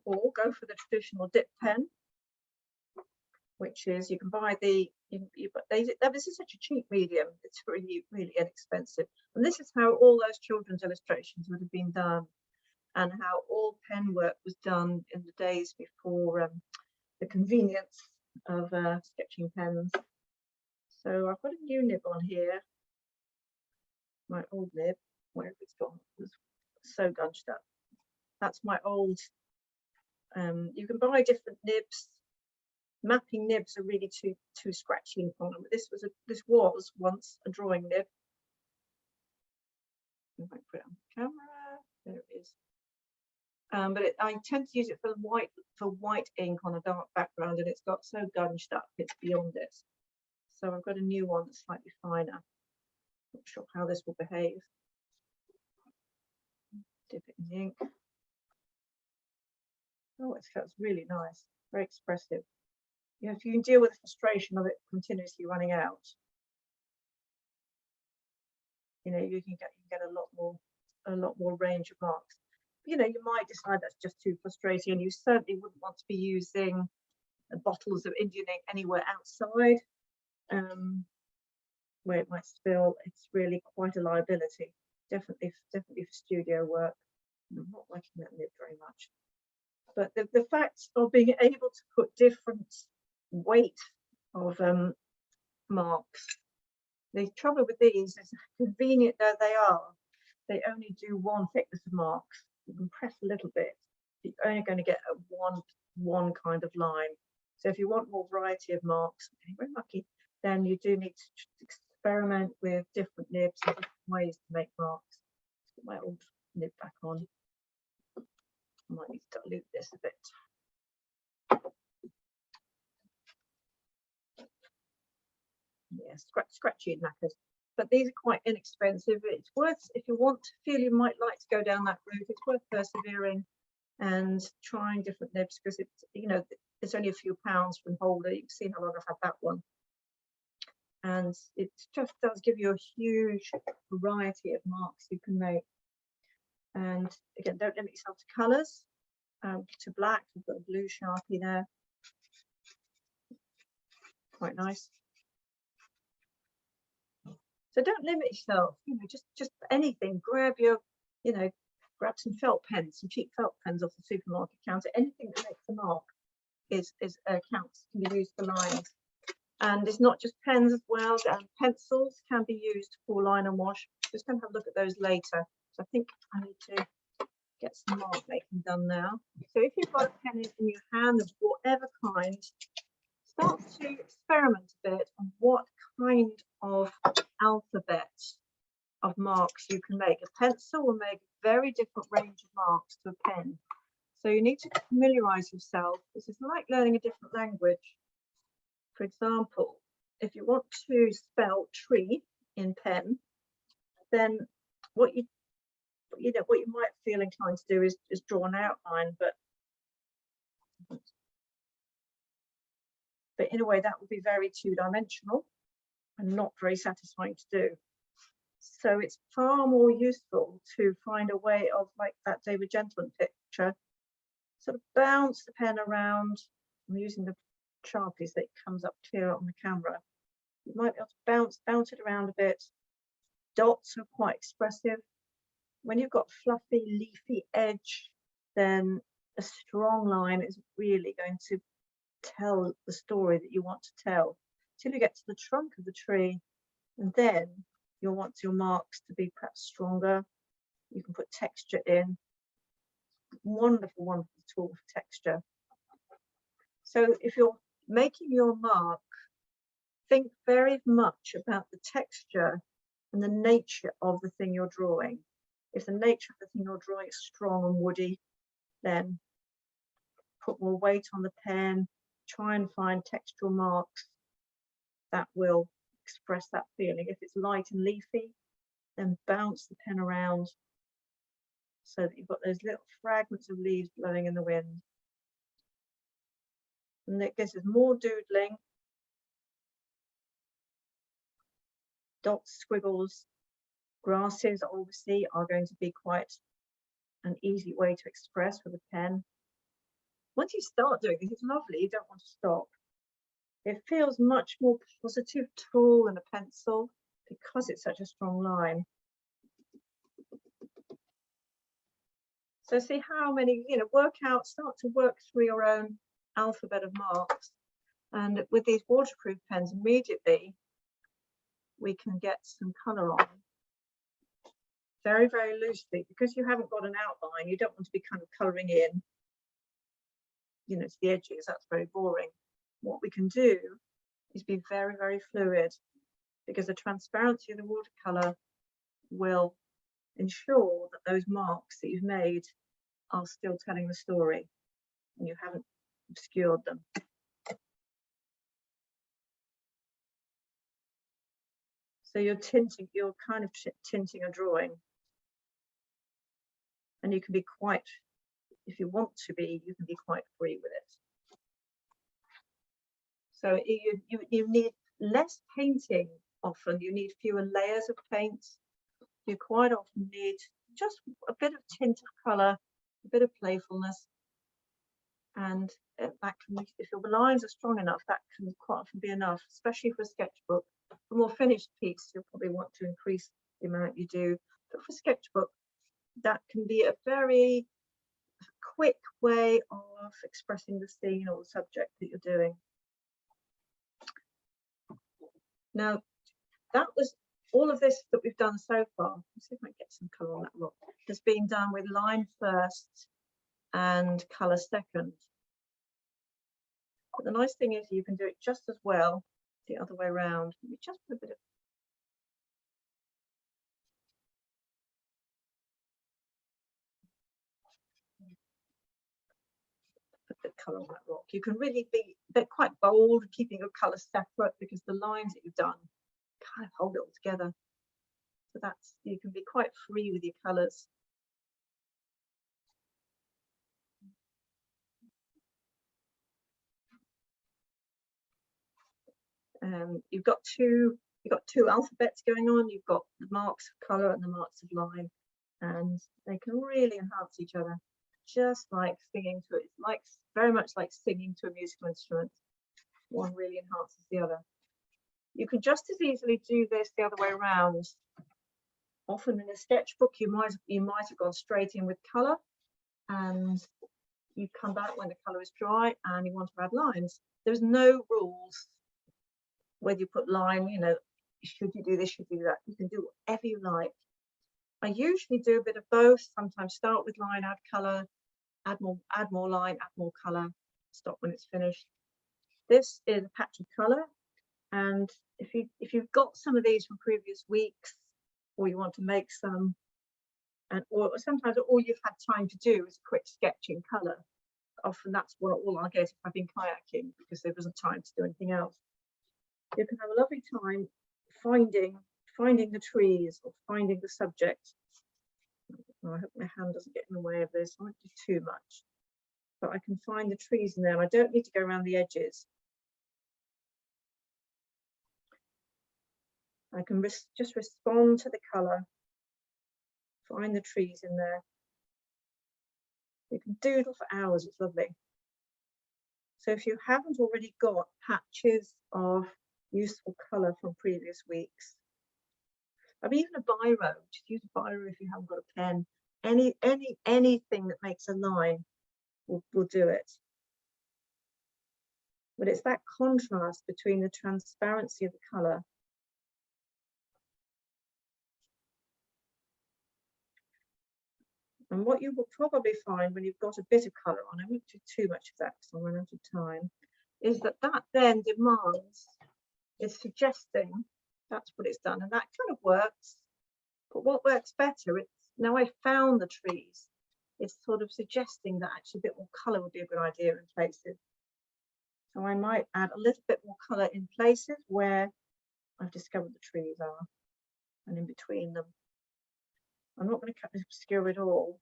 Or go for the traditional dip pen, which is, you can buy this is such a cheap medium, it's really, really inexpensive. And this is how all those children's illustrations would have been done, and how all pen work was done in the days before the convenience of sketching pens. So I've got a new nib on here, my old nib, where it's gone, it was so gunched up. That's my old, you can buy different nibs. Mapping nibs are really too scratchy and fun. This was once a drawing nib. I might put it on the camera. There it is. But I tend to use it for white ink on a dark background, and it's got so gunched up it's beyond it. So I've got a new one that's slightly finer. Not sure how this will behave. Dip it in the ink. Oh, it feels really nice, very expressive. You know, if you can deal with the frustration of it continuously running out, you know, you can get a lot more range of marks. You know, you might decide that's just too frustrating, and you certainly wouldn't want to be using bottles of Indian ink anywhere outside, where it might spill. It's really quite a liability. Definitely for studio work. I'm not liking that nib very much. But the fact of being able to put different weight of marks. The trouble with these is, convenient though they are, they only do one thickness of marks. You can press a little bit, you're only going to get one kind of line. So if you want more variety of marks, very lucky, then you do need to experiment with different nibs and different ways to make marks. Let's put my old nib back on. I might need to dilute this a bit. Yeah, scratchy and knackers, but these are quite inexpensive. It's worth, if you feel you might like to go down that route, it's worth persevering and trying different nibs, because it's, you know, it's only a few pounds from Holder. You've seen how long I've had that one, and it just does give you a huge variety of marks you can make. And again, don't limit yourself to colours, to black. We've got a blue Sharpie there, quite nice. So don't limit yourself, you know, just anything. Grab grab some felt pens, some cheap felt pens off the supermarket counter. Anything that makes a mark counts, can be used for lines. And it's not just pens as well. Pencils can be used for line and wash. Just going to have a look at those later. So I think I need to get some mark making done now. So if you've got a pen in your hand of whatever kind, start to experiment a bit on what kind of alphabet of marks you can make. A pencil will make a very different range of marks to a pen. So you need to familiarize yourself. This is like learning a different language. For example, if you want to spell tree in pen, then what you might feel inclined to do is draw an outline, but in a way that would be very two-dimensional and not very satisfying to do. So it's far more useful to find a way of, like that David Gentleman picture, sort of bounce the pen around. I'm using the Sharpies that comes up clear on the camera. You might be able to bounce it around a bit. Dots are quite expressive. When you've got fluffy, leafy edge, then a strong line is really going to tell the story that you want to tell till you get to the trunk of the tree, and then you'll want your marks to be perhaps stronger. You can put texture in. Wonderful, wonderful tool for texture. So if you're making your mark, think very much about the texture and the nature of the thing you're drawing. If the nature of the thing you're drawing is strong and woody, then put more weight on the pen. Try and find textural marks that will express that feeling. If it's light and leafy, then bounce the pen around so that you've got those little fragments of leaves blowing in the wind. And it gives us more doodling. Dots, squiggles, grasses obviously are going to be quite an easy way to express with a pen. Once you start doing this, it's lovely, you don't want to stop. It feels much more positive tool than a pencil because it's such a strong line. So see how many, start to work through your own alphabet of marks. And with these waterproof pens, immediately we can get some colour on very, very loosely, because you haven't got an outline. You don't want to be kind of colouring in, to the edges. That's very boring. What we can do is be very, very fluid, because the transparency of the watercolour will ensure that those marks that you've made are still telling the story and you haven't obscured them. So you're kind of tinting a drawing, and you can be quite, if you want to be, you can be quite free with it. So you need less painting often, you need fewer layers of paint. You quite often need just a bit of tint of colour, a bit of playfulness, and that can, if your lines are strong enough, that can quite often be enough, especially for a sketchbook. For a more finished piece, you'll probably want to increase the amount you do, but for a sketchbook, that can be a very quick way of expressing the scene or the subject that you're doing. Now, that was all of this that we've done so far. Let's see if I can get some colour on that rock. Has been done with line first and colour second. But the nice thing is you can do it just as well the other way around. You just put a bit of colour on that rock. You can really be quite bold, keeping your colour separate, because the lines that you've done kind of hold it all together. So that's, you can be quite free with your colours. You've got two alphabets going on. You've got the marks of colour and the marks of line, and they can really enhance each other, just like singing to it. It's very much like singing to a musical instrument. One really enhances the other. You can just as easily do this the other way around. Often in a sketchbook, you might have gone straight in with colour, and you come back when the colour is dry and you want to add lines. There's no rules whether you put line, should you do this, should you do that. You can do whatever you like. I usually do a bit of both. Sometimes start with line, add colour, add more line, add more colour, stop when it's finished. This is a patch of colour, and if you've got some of these from previous weeks, or you want to make some, or sometimes all you've had time to do is a quick sketch in colour. Often that's all I'll get if I've been kayaking, because there wasn't time to do anything else. You can have a lovely time finding the trees or finding the subject. I hope my hand doesn't get in the way of this. I won't do too much, but I can find the trees in there. I don't need to go around the edges. I can just respond to the colour, find the trees in there. You can doodle for hours, it's lovely. So if you haven't already got patches of useful colour from previous weeks, I mean, even a biro, just use a biro if you haven't got a pen. Anything that makes a line will do it. But it's that contrast between the transparency of the colour and what you will probably find when you've got a bit of colour on, I won't do too much of that because I'll run out of time, is that then demands, is suggesting, that's what it's done, and that kind of works. But what works better, it's now I found the trees, it's sort of suggesting that actually a bit more colour would be a good idea in places. So I might add a little bit more colour in places where I've discovered the trees are, and in between them. I'm not going to obscure it all,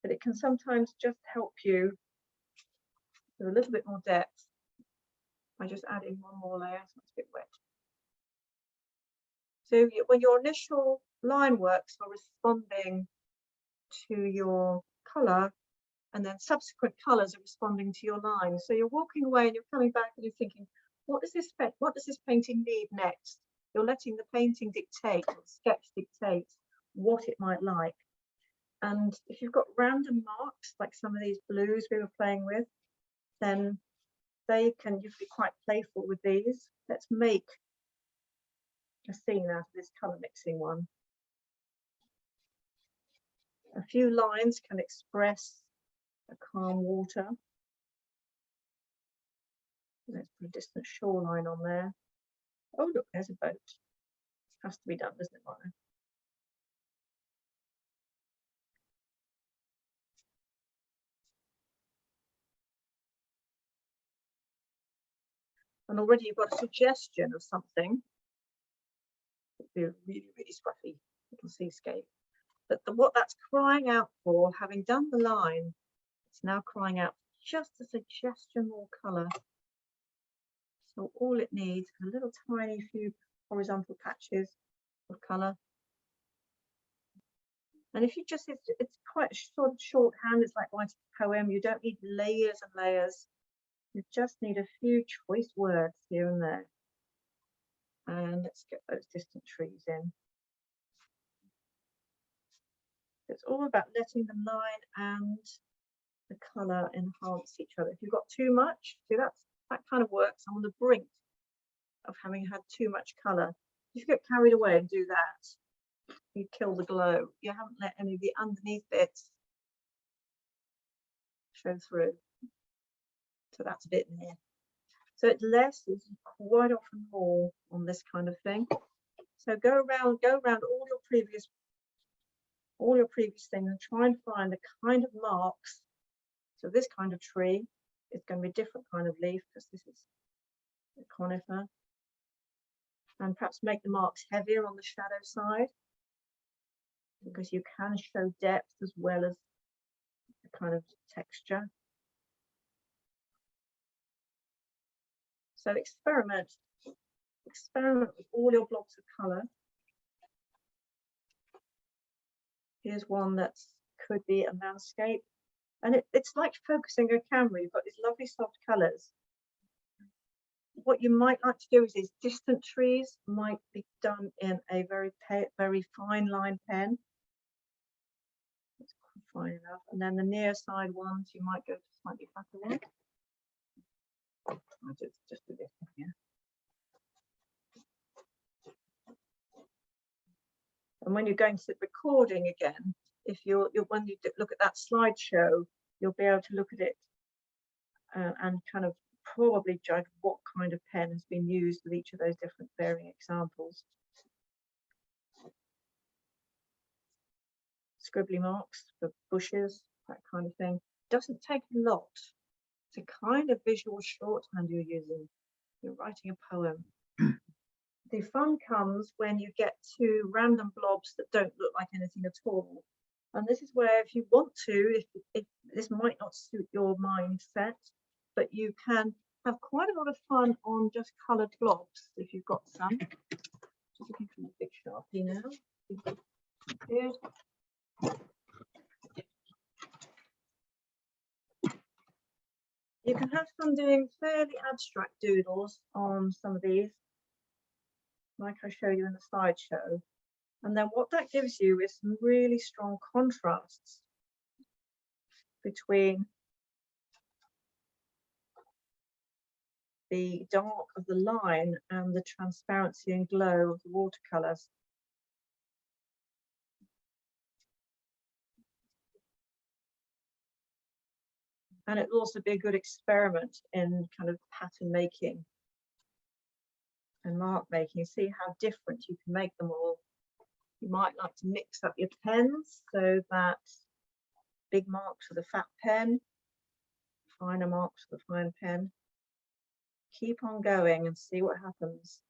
but it can sometimes just help you with a little bit more depth. I just add in one more layer, so it's a bit wet. So when your initial line works are responding to your colour, and then subsequent colours are responding to your line. So you're walking away and you're coming back and you're thinking, what does this painting need next? You're letting the painting dictate, or the sketch dictate what it might like. And if you've got random marks, like some of these blues we were playing with, then you can be quite playful with these. Let's make a scene out of this colour mixing one. A few lines can express a calm water. Let's put a distant shoreline on there. Oh look, there's a boat. Has to be done, doesn't it, Mona? And already you've got a suggestion of something. It'd be a really, really scruffy little seascape. But what that's crying out for, having done the line, it's now crying out just a suggestion more colour. So all it needs is a little tiny few horizontal patches of colour. And if you just, it's quite a sort of shorthand, it's like writing a poem. You don't need layers and layers. You just need a few choice words here and there. And let's get those distant trees in. It's all about letting the line and the colour enhance each other. If you've got too much, see that kind of works. I'm on the brink of having had too much colour. If you get carried away and do that, you kill the glow. You haven't let any of the underneath bits show through. So that's a bit there. So it's less is quite often more on this kind of thing. So go around all your previous things and try and find the kind of marks. So this kind of tree is going to be a different kind of leaf because this is a conifer. And perhaps make the marks heavier on the shadow side, because you can show depth as well as the kind of texture. So experiment with all your blobs of colour. Here's one that could be a landscape. And it's like focusing a camera. You've got these lovely soft colours. What you might like to do is these distant trees might be done in a very fine line pen. That's fine enough. And then the near side ones, you might go to slightly fatter one. I'll just do this one here. And when you're going to the recording again, if when you look at that slideshow, you'll be able to look at it and kind of probably judge what kind of pen has been used with each of those different varying examples. Scribbly marks for bushes, that kind of thing. Doesn't take a lot. It's a kind of visual shorthand you're using. You're writing a poem. The fun comes when you get to random blobs that don't look like anything at all. And this is where, if you want to, if this might not suit your mindset, but you can have quite a lot of fun on just coloured blobs if you've got some. Just looking for a big Sharpie now. Good. You can have fun doing fairly abstract doodles on some of these, like I showed you in the slideshow. And then what that gives you is some really strong contrasts between the dark of the line and the transparency and glow of the watercolours. And it will also be a good experiment in kind of pattern making and mark making. See how different you can make them all. You might like to mix up your pens so that big marks with a fat pen, finer marks with a fine pen. Keep on going and see what happens.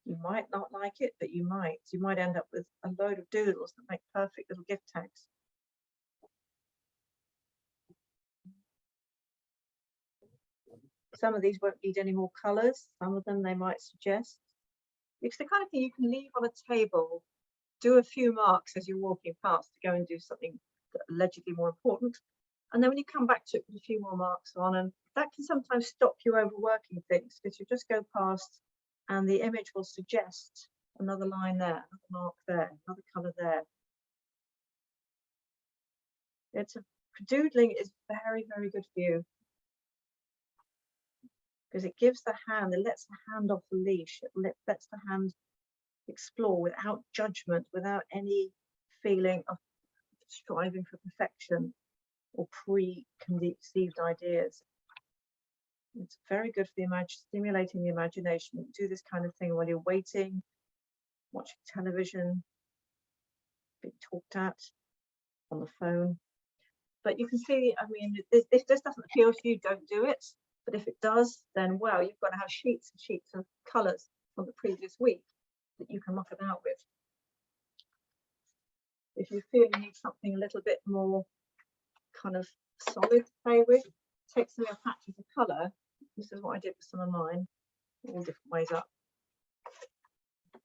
You might not like it, but you might. You might end up with a load of doodles that make perfect little gift tags. Some of these won't need any more colours. Some of them they might suggest. It's the kind of thing you can leave on a table, do a few marks as you're walking past to go and do something allegedly more important. And then when you come back to it, put a few more marks on, and that can sometimes stop you overworking things because you just go past and the image will suggest another line there, another mark there, another colour there. Doodling is very, very good for you because it gives the hand, it lets the hand off the leash, it lets the hand explore without judgment, without any feeling of striving for perfection or preconceived ideas. It's very good for the stimulating the imagination. You do this kind of thing while you're waiting, watching television, being talked at, on the phone. But you can see, I mean, if this doesn't appeal to you, don't do it. But if it does, then well, you've got to have sheets and sheets of colours from the previous week that you can muck about with. If you feel you need something a little bit more kind of solid to play with, take some of your patches of colour. This is what I did with some of mine, all different ways up.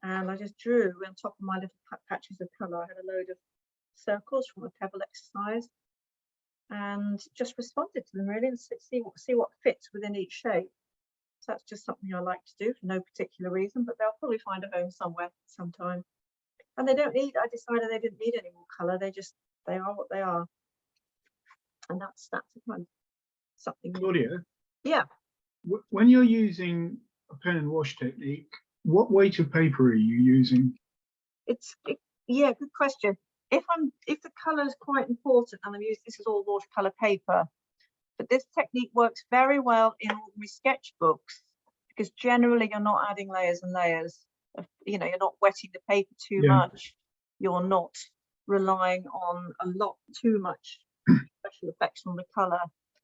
And I just drew on top of my little patches of colour. I had a load of circles from a pebble exercise and just responded to them really and see what fits within each shape. So that's just something I like to do for no particular reason, but they'll probably find a home somewhere sometime. And they don't need, I decided they didn't need any more colour, they are what they are. And that's something. Claudia? Yeah. When you're using a pen and wash technique, what weight of paper are you using? Yeah, good question. If the colour is quite important and this is all watercolour paper, but this technique works very well in ordinary sketchbooks because generally you're not adding layers and layers. You're not wetting the paper too much. You're not relying on a lot too much special effects on the colour.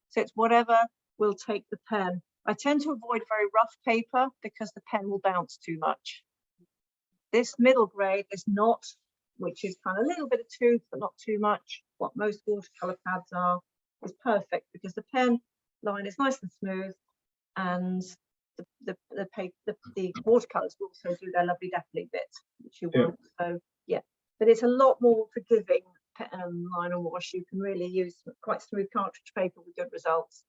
So it's whatever will take the pen. I tend to avoid very rough paper because the pen will bounce too much. This middle grade is not, which is kind of a little bit of tooth, but not too much. What most watercolour pads are is perfect because the pen line is nice and smooth, and the watercolours will also do their lovely dappling bits, which you want. So yeah, but it's a lot more forgiving line and wash. You can really use quite smooth cartridge paper with good results.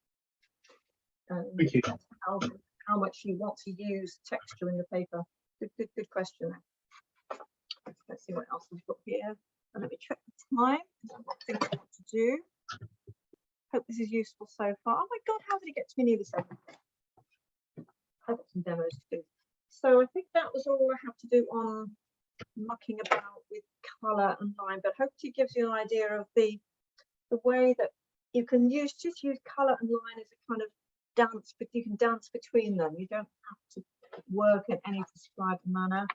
How much you want to use texture in the paper. Good question. Let's see what else we've got here. And let me check the time. I've got things I want to do. Hope this is useful so far. Oh my God, how did it get to me nearly 7? I've got some demos to do. So I think that was all I have to do on mucking about with colour and line, but hopefully it gives you an idea of the way that you can just use colour and line as a kind of dance, but you can dance between them. You don't have to work in any prescribed manner.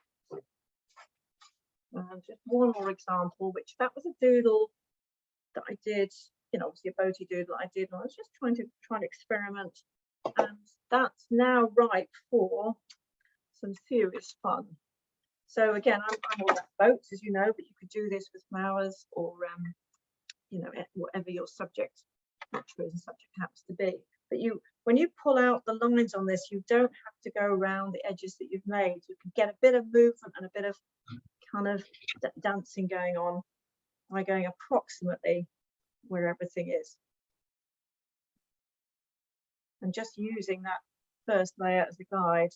Just one more example, which that was a doodle that I did, obviously a boaty doodle I did, and I was just trying to experiment, and that's now ripe for some serious fun. So again, I'm all about boats, as you know, but you could do this with flowers or whatever your subject happens to be. But when you pull out the lines on this, you don't have to go around the edges that you've made. You can get a bit of movement and a bit of kind of dancing going on by going approximately where everything is. And just using that first layer as a guide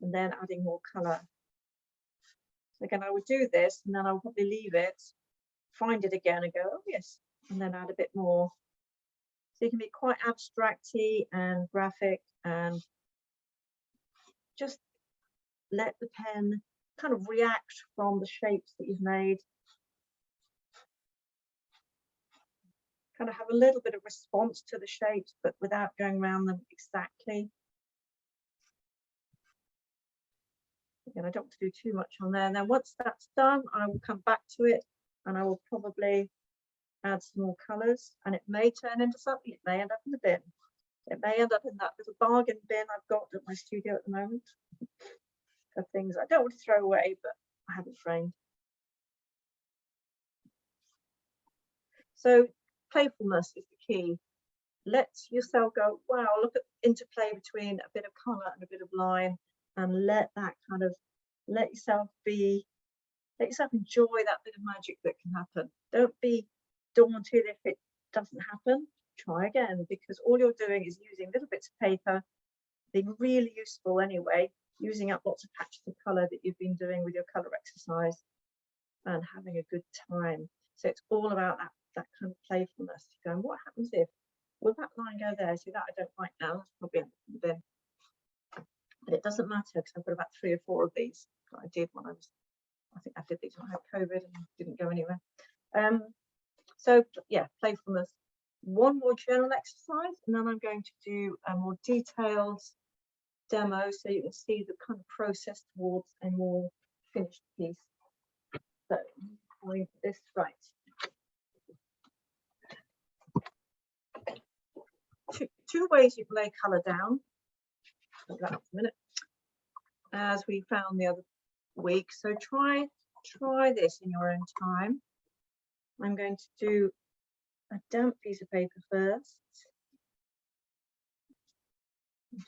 and then adding more colour. So again, I would do this and then I would probably leave it, find it again and go, oh yes, and then add a bit more. So you can be quite abstract-y and graphic and just let the pen kind of react from the shapes that you've made. Kind of have a little bit of response to the shapes, but without going around them exactly. Again, I don't want to do too much on there. And then once that's done, I will come back to it and I will probably add some more colours, and it may turn into something. It may end up in the bin. It may end up in that little bargain bin I've got at my studio at the moment of things I don't want to throw away, but I haven't framed. So playfulness is the key. let yourself go, wow, look at interplay between a bit of colour and a bit of line, and let that kind of, let yourself enjoy that bit of magic that can happen. Don't be daunted if it doesn't happen. Try again, because all you're doing is using little bits of paper, being really useful anyway, using up lots of patches of colour that you've been doing with your colour exercise, and having a good time. So it's all about that kind of playfulness. Going, what happens if, will that line go there? See, that I don't like now, that's probably in the bin. But it doesn't matter, because I've got about 3 or 4 of these that I did when I think I did these when I had COVID and didn't go anywhere. So yeah, playfulness. One more general exercise, and then I'm going to do a more detailed demo so you can see the kind of process towards a more finished piece. So point this right. Two ways you can lay colour down. That in a minute, as we found the other week. So try this in your own time. I'm going to do a damp piece of paper first.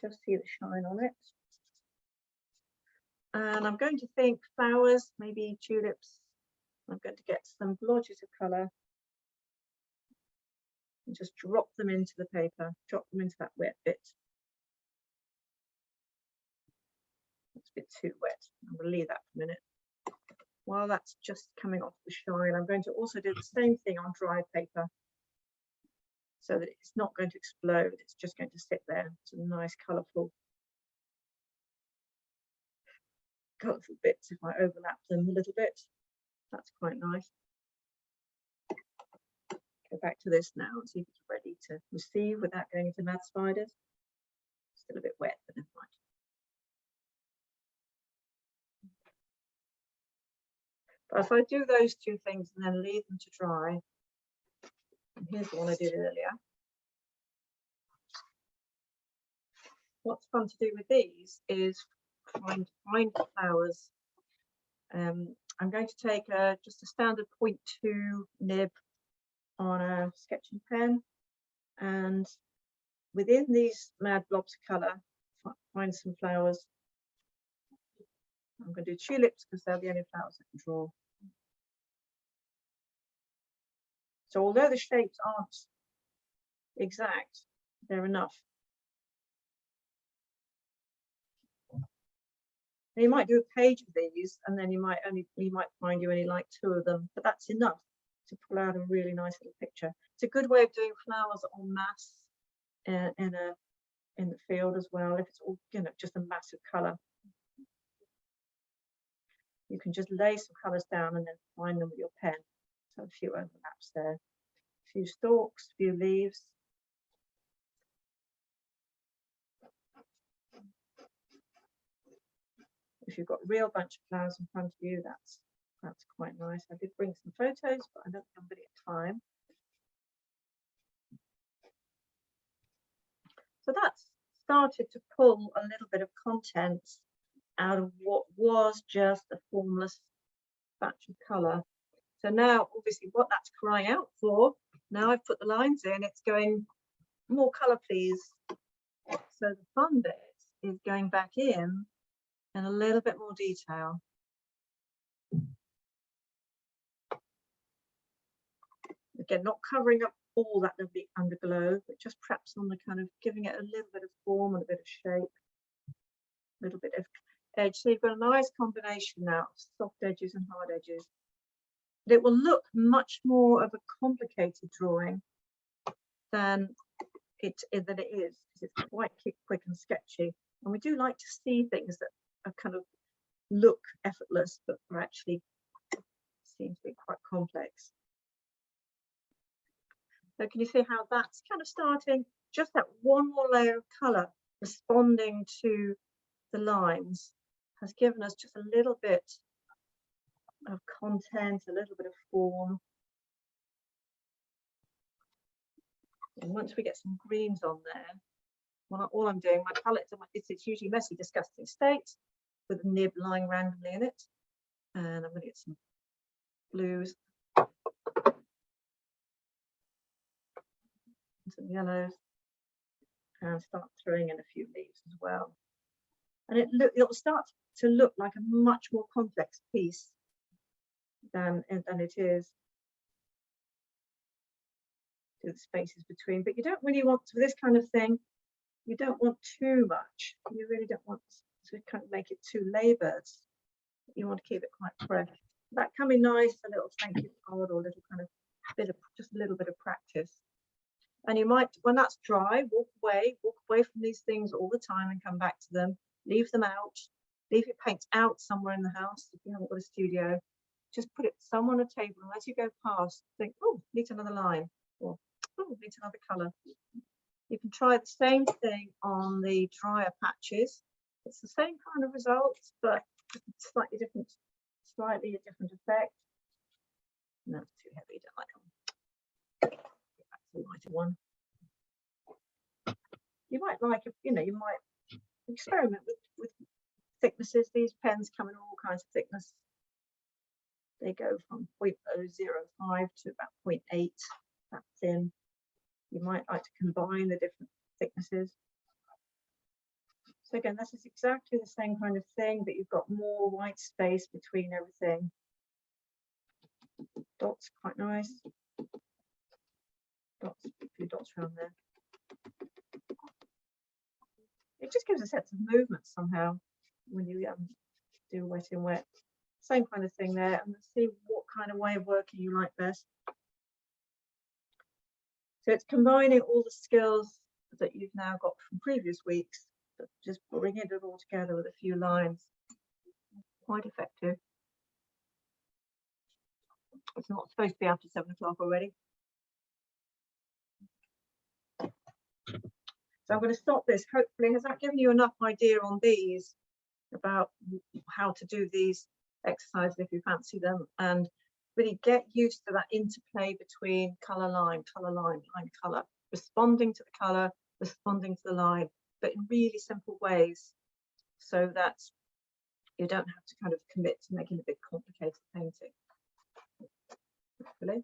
Just see the shine on it. And I'm going to think flowers, maybe tulips. I'm going to get some blotches of colour and just drop them into the paper, drop them into that wet bit. It's a bit too wet. I'm going to leave that for a minute. While that's just coming off the shine, I'm going to also do the same thing on dry paper so that it's not going to explode. It's just going to sit there. It's a nice colourful bits. If I overlap them a little bit, that's quite nice. Go back to this now and see if it's ready to receive without going into mad spiders. Still a bit wet, but never mind. But if I do those two things and then leave them to dry, and here's the one I did earlier. What's fun to do with these is find flowers. I'm going to take just a standard 0.2 nib on a sketching pen, and within these mad blobs of colour, find some flowers. I'm going to do tulips because they're the only flowers I can draw. So although the shapes aren't exact, they're enough. Now you might do a page of these, and then you might find you only like 2 of them, but that's enough to pull out a really nice little picture. It's a good way of doing flowers en masse in the field as well. If it's all, you know, just a mass of colour, you can just lay some colours down and then find them with your pen. So a few overlaps there, a few stalks, a few leaves. If you've got a real bunch of flowers in front of you, that's quite nice. I did bring some photos, but I don't think I'm going to get time. So that's started to pull a little bit of content out of what was just a formless batch of colour. So now, obviously, what that's crying out for, now I've put the lines in, it's going, more colour, please. So the fun bit is going back in and a little bit more detail. Again, not covering up all that lovely underglow, but just perhaps on the kind of giving it a little bit of form and a bit of shape, a little bit of edge. So you've got a nice combination now of soft edges and hard edges. But it will look much more of a complicated drawing than it is, because it's quite quick and sketchy. And we do like to see things that are kind of look effortless, but are actually seem to be quite complex. So can you see how that's kind of starting? Just that one more layer of colour responding to the lines has given us just a little bit of content, a little bit of form. And once we get some greens on there, well, all I'm doing, my palette, it's usually messy, disgusting state with a nib lying randomly in it. And I'm going to get some blues. some yellows, and start throwing in a few leaves as well. And it'll start to look like a much more complex piece than it is. To the spaces between, but you don't really want to, this kind of thing, you don't want too much. You really don't want to kind of make it too laboured. You want to keep it quite fresh. That can be nice, a little thank you card or a little kind of bit of, just a little bit of practice. And you might, when that's dry, walk away from these things all the time and come back to them. Leave them out. Leave your paints out somewhere in the house if you haven't got a studio. Just put it somewhere on a table, and as you go past, think, oh, need another line, or oh, need another colour. You can try the same thing on the drier patches. It's the same kind of results, but slightly different effect. No, it's too heavy, don't like them. That's the lighter one. You might like, you might experiment with thicknesses. These pens come in all kinds of thickness. They go from 0.005 to about 0.8, that thin. You might like to combine the different thicknesses. So again, this is exactly the same kind of thing, but you've got more white space between everything. Dots, quite nice. Dots, a few dots around there. It just gives a sense of movement somehow when you do wet in wet. Same kind of thing there, and let's see what kind of way of working you like best. So it's combining all the skills that you've now got from previous weeks, but just bringing it all together with a few lines. Quite effective. It's not supposed to be after 7 o'clock already. So I'm going to stop this. Hopefully, has that given you enough idea on these about how to do these exercises if you fancy them, and really get used to that interplay between colour, line, colour, responding to the colour, responding to the line, but in really simple ways, so that you don't have to kind of commit to making a big complicated painting. Hopefully.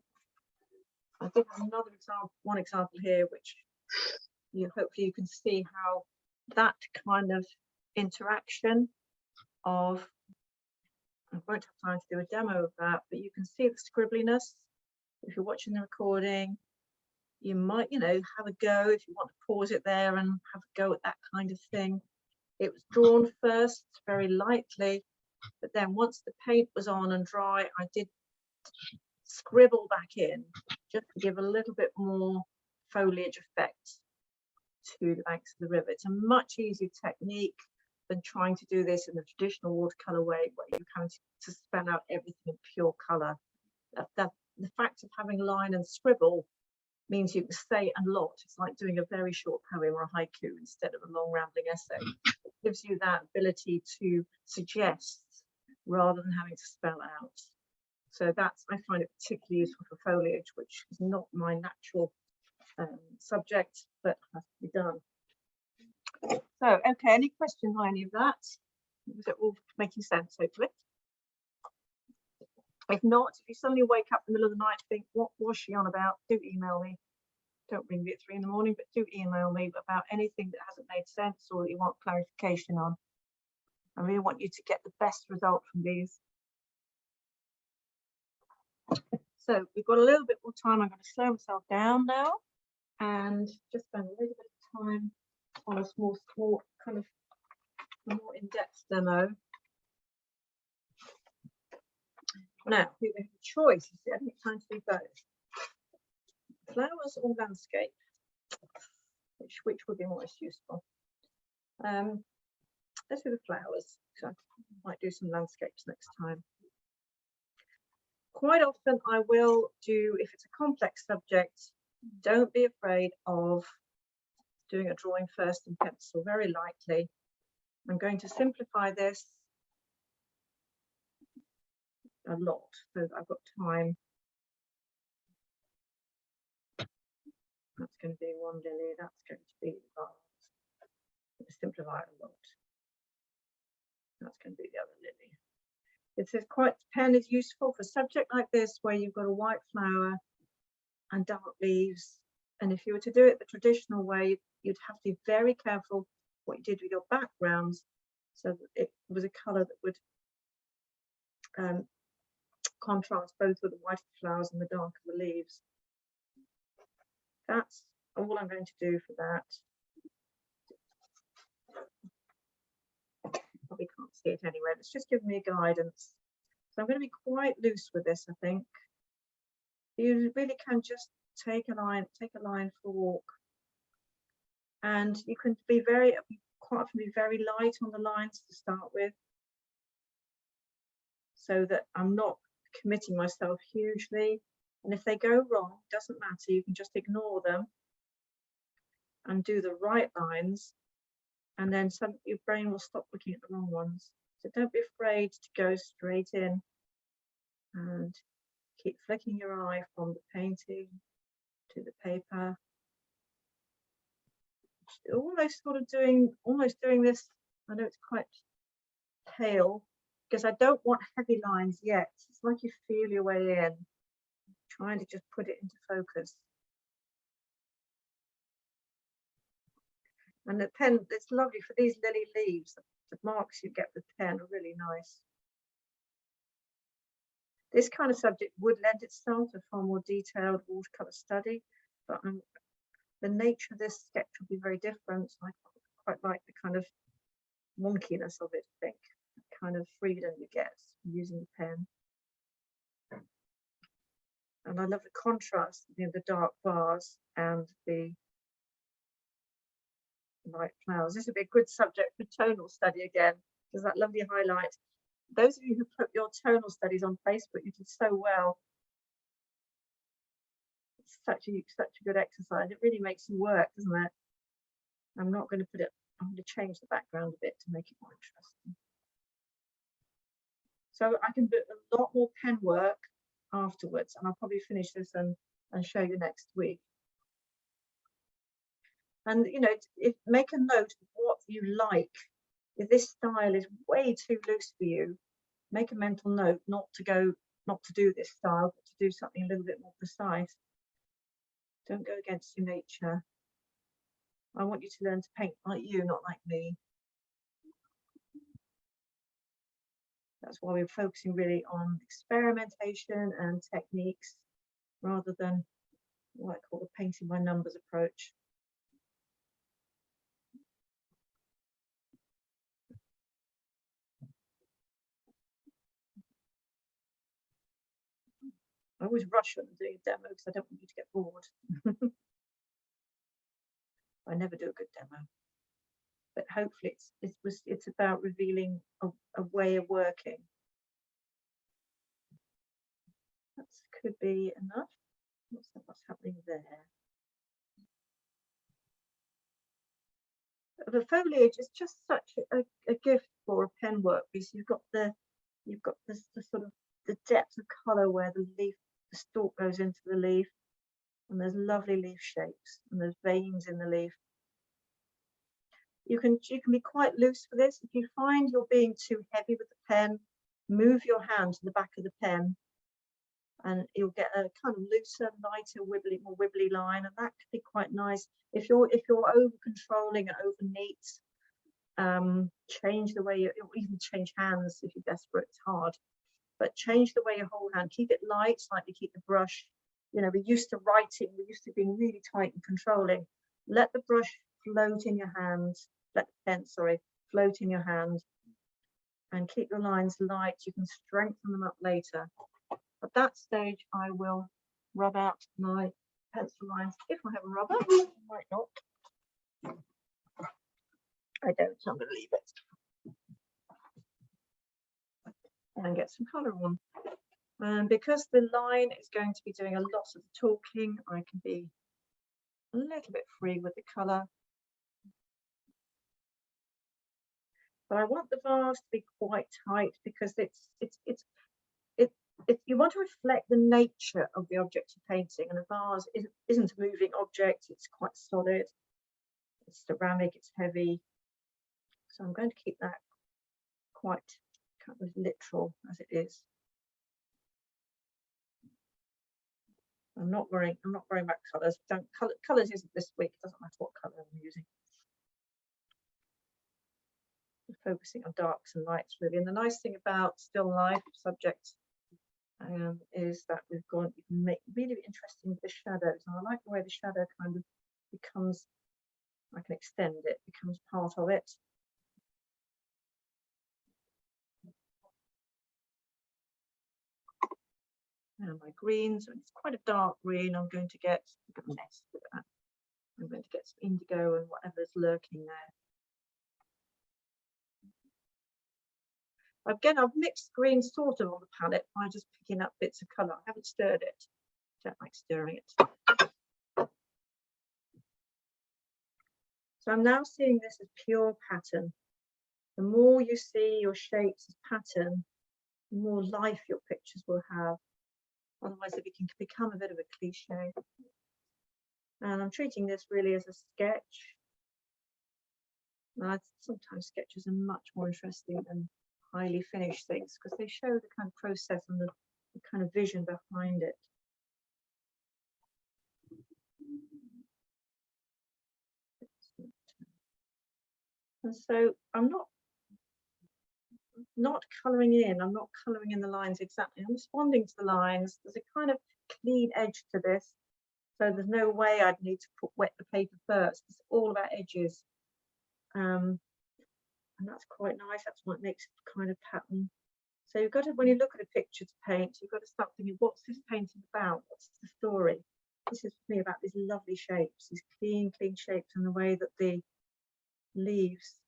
I think there's another example, one example here, which hopefully you can see how that kind of interaction of, I won't have time to do a demo of that, but you can see the scribbliness. If you're watching the recording, you might, have a go if you want to pause it there and have a go at that kind of thing. It was drawn first very lightly, but then once the paint was on and dry, I did scribble back in just to give a little bit more foliage effect to the banks of the river. It's a much easier technique than trying to do this in the traditional watercolor way, where you come to spell out everything in pure color. The fact of having line and scribble means you can say a lot. It's like doing a very short poem or a haiku instead of a long rambling essay. It gives you that ability to suggest rather than having to spell out. So that's, I find it particularly useful for foliage, which is not my natural subject, but has to be done. So, okay, any questions on any of that? Is it all making sense, hopefully? If not, if you suddenly wake up in the middle of the night and think, what was she on about? Do email me. Don't ring me at 3 in the morning, but do email me about anything that hasn't made sense or that you want clarification on. I really want you to get the best result from these. So we've got a little bit more time. I'm going to slow myself down now and just spend a little bit of time on a small kind of more in-depth demo. Now, we have a choice. I think it's time to do both. Flowers or landscape, which would be most useful. Let's do the flowers. So I might do some landscapes next time. Quite often I will do, if it's a complex subject, don't be afraid of doing a drawing first in pencil, very lightly. I'm going to simplify this a lot so that I've got time. That's going to be one lily, that's going to be simplify it a lot. That's going to be the other lily. It says pen is useful for a subject like this where you've got a white flower and dark leaves And if you were to do it the traditional way, you'd have to be very careful what you did with your backgrounds, so that it was a colour that would contrast both with the white of the flowers and the dark of the leaves. That's all I'm going to do for that. Probably can't see it anyway. It's just giving me guidance. So I'm going to be quite loose with this, I think. You really can just take a line for a walk, and you can be quite often be very light on the lines to start with, so that I'm not committing myself hugely. And if they go wrong, doesn't matter, you can just ignore them and do the right lines, and then your brain will stop looking at the wrong ones. So don't be afraid to go straight in and keep flicking your eye from the painting to the paper. Almost doing this. I know it's quite pale because I don't want heavy lines yet. It's like you feel your way in, trying to just put it into focus. And the pen, it's lovely for these lily leaves. The marks you get with the pen are really nice. This kind of subject would lend itself to a far more detailed watercolour study, but the nature of this sketch will be very different. I quite like the kind of wonkiness of it, I think, the kind of freedom you get using the pen. And I love the contrast, the dark bars and the light flowers. This would be a good subject for tonal study again, because that lovely highlight. Those of you who put your tonal studies on Facebook, you did so well. It's such a good exercise. It really makes you work, doesn't it? I'm not going to put it, I'm going to change the background a bit to make it more interesting. So I can do a lot more pen work afterwards, and I'll probably finish this and show you next week. And make a note of what you like. If this style is way too loose for you, make a mental note not to do this style, but to do something a little bit more precise. Don't go against your nature. I want you to learn to paint like you, not like me. That's why we're focusing really on experimentation and techniques, rather than what I call the painting by numbers approach. I always rush when I'm doing a demo because I don't want you to get bored. I never do a good demo, but hopefully it's about revealing a way of working. That could be enough. What's happening there? The foliage is just such a gift for a pen work, because you've got the sort of the depth of colour where the stalk goes into the leaf, and there's lovely leaf shapes, and there's veins in the leaf. You can be quite loose for this. If you find you're being too heavy with the pen, move your hand to the back of the pen, and you'll get a kind of looser, lighter, more wibbly line, and that could be quite nice. If you're over controlling and over neat, change the way you even change hands if you're desperate. It's hard, but change the way you hold hand. Keep it light, slightly keep the brush. We're used to writing, we're used to being really tight and controlling. Let the brush float in your hand. Let the pen, float in your hand, and keep your lines light. You can strengthen them up later. At that stage, I will rub out my pencil lines if I have a rubber. I might not. I don't. I'm going to leave it and get some colour on. And because the line is going to be doing a lot of the talking, I can be a little bit free with the colour. But I want the vase to be quite tight, because you want to reflect the nature of the object you're painting, and a vase isn't a moving object. It's quite solid. It's ceramic. It's heavy. So I'm going to keep that quite kind of literal as it is. I'm not worrying about colours. Colours isn't this week, it doesn't matter what colour I'm using. We're focusing on darks and lights really. And the nice thing about still life subjects is that you can make really interesting with the shadows. And I like the way the shadow kind of becomes, I can extend it, becomes part of it. And my greens, and it's quite a dark green. I'm going to get, look at the nest, look at that. I'm going to get some indigo and whatever's lurking there. Again, I've mixed green sort of on the palette by just picking up bits of colour. I haven't stirred it. Don't like stirring it. So I'm now seeing this as pure pattern. The more you see your shapes as pattern, the more life your pictures will have. Otherwise, it can become a bit of a cliche. And I'm treating this really as a sketch. And sometimes sketches are much more interesting than highly finished things because they show the kind of process and the kind of vision behind it. And so I'm not colouring in, I'm not colouring in the lines exactly. I'm responding to the lines. There's a kind of clean edge to this. So there's no way I'd need to wet the paper first. It's all about edges. And that's quite nice. That's what makes it kind of pattern. So you've got to, when you look at a picture to paint, you've got to start thinking, what's this painting about? What's the story? This is for me about these lovely shapes, these clean shapes, and the way that the leaves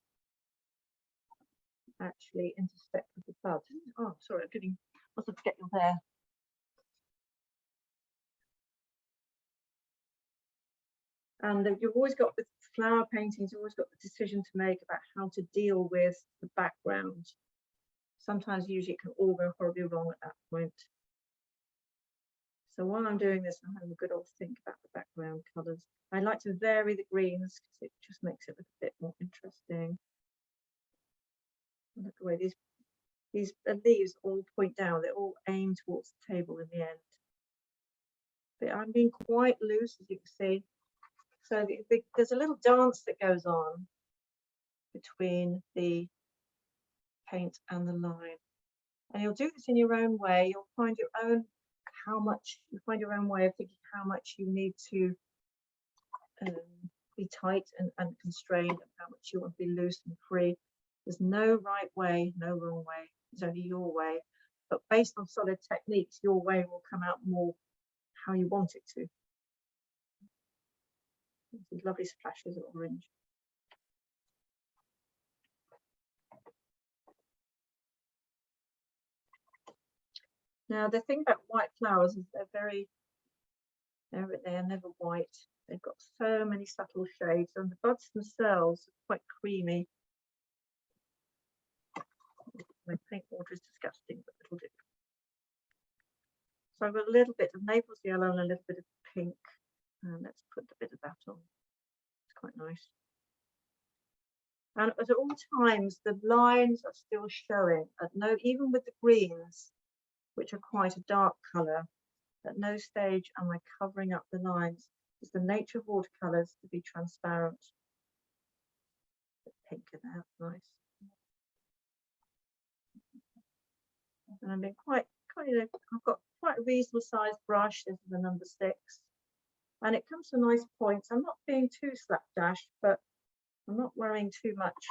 actually intersect with the buds. Oh, sorry, I must have forget you're there. And you've always got, with flower paintings, you've always got the decision to make about how to deal with the background. Sometimes, usually, it can all go horribly wrong at that point. So while I'm doing this, I'm having a good old think about the background colours. I like to vary the greens because it just makes it look a bit more interesting. Look at the way these leaves all point down. They all aim towards the table in the end. But I'm being quite loose, as you can see. So there's a little dance that goes on between the paint and the line. And you'll do this in your own way. You'll find your own way of thinking how much you need to be tight and constrained, and how much you want to be loose and free. There's no right way, no wrong way. There's only your way. But based on solid techniques, your way will come out more how you want it to. These lovely splashes of orange. Now the thing about white flowers is they're never white. They've got so many subtle shades, and the buds themselves are quite creamy. My paint water is disgusting, but it'll do. So I've got a little bit of Naples yellow and a little bit of pink. And let's put a bit of that on. It's quite nice. And at all times, the lines are still showing. Even with the greens, which are quite a dark colour, at no stage am I covering up the lines. It's the nature of watercolours to be transparent. Pink in there, nice. And I'm being quite, I've got quite a reasonable sized brush. This is the number 6. And it comes to nice points. I'm not being too slapdash, but I'm not worrying too much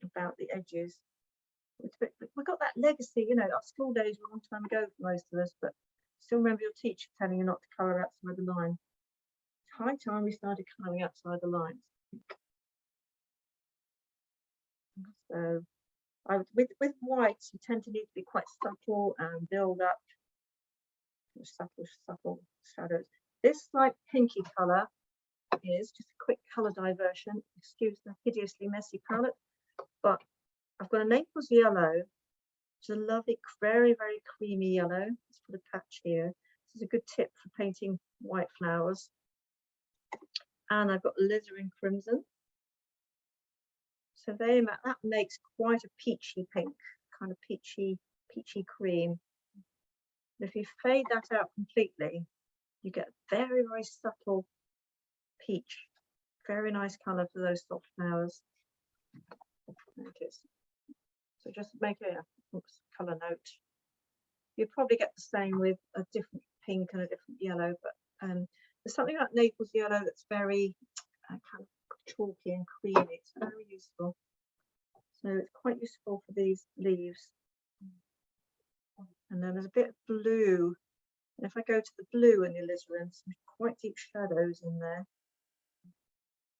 about the edges. We got that legacy, you know, our school days were a long time ago for most of us, but still remember your teacher telling you not to colour outside the line. It's high time we started colouring outside the lines. So with whites, you tend to need to be quite subtle and build up subtle shadows. This light pinky colour is just a quick colour diversion. Excuse the hideously messy palette, but I've got a Naples yellow, which is a lovely, very, very creamy yellow. Let's put a patch here. This is a good tip for painting white flowers. And I've got alizarin crimson. So that makes quite a peachy pink, kind of peachy cream. If you fade that out completely, you get very, very subtle peach. Very nice colour for those soft flowers. There it is. So just make a colour note. You'd probably get the same with a different pink and a different yellow, but there's something about Naples yellow that's very kind of chalky and creamy. It's very useful. So it's quite useful for these leaves. And then there's a bit of blue. And if I go to the blue in the alizarin, some quite deep shadows in there.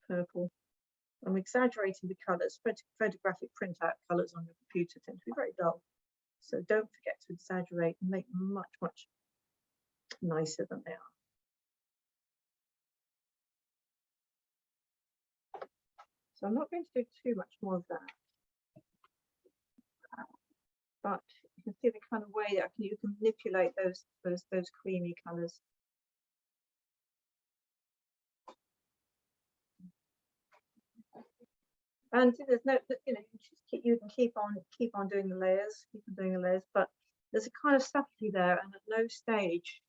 Purple. I'm exaggerating the colours. Photographic printout colours on your computer tend to be very dull. So don't forget to exaggerate and make them much, much nicer than they are. So I'm not going to do too much more of that. But you can see the kind of way that you can manipulate those creamy colours. And there's no, you know, you can keep on doing the layers, but there's a kind of subtlety there, and at no stage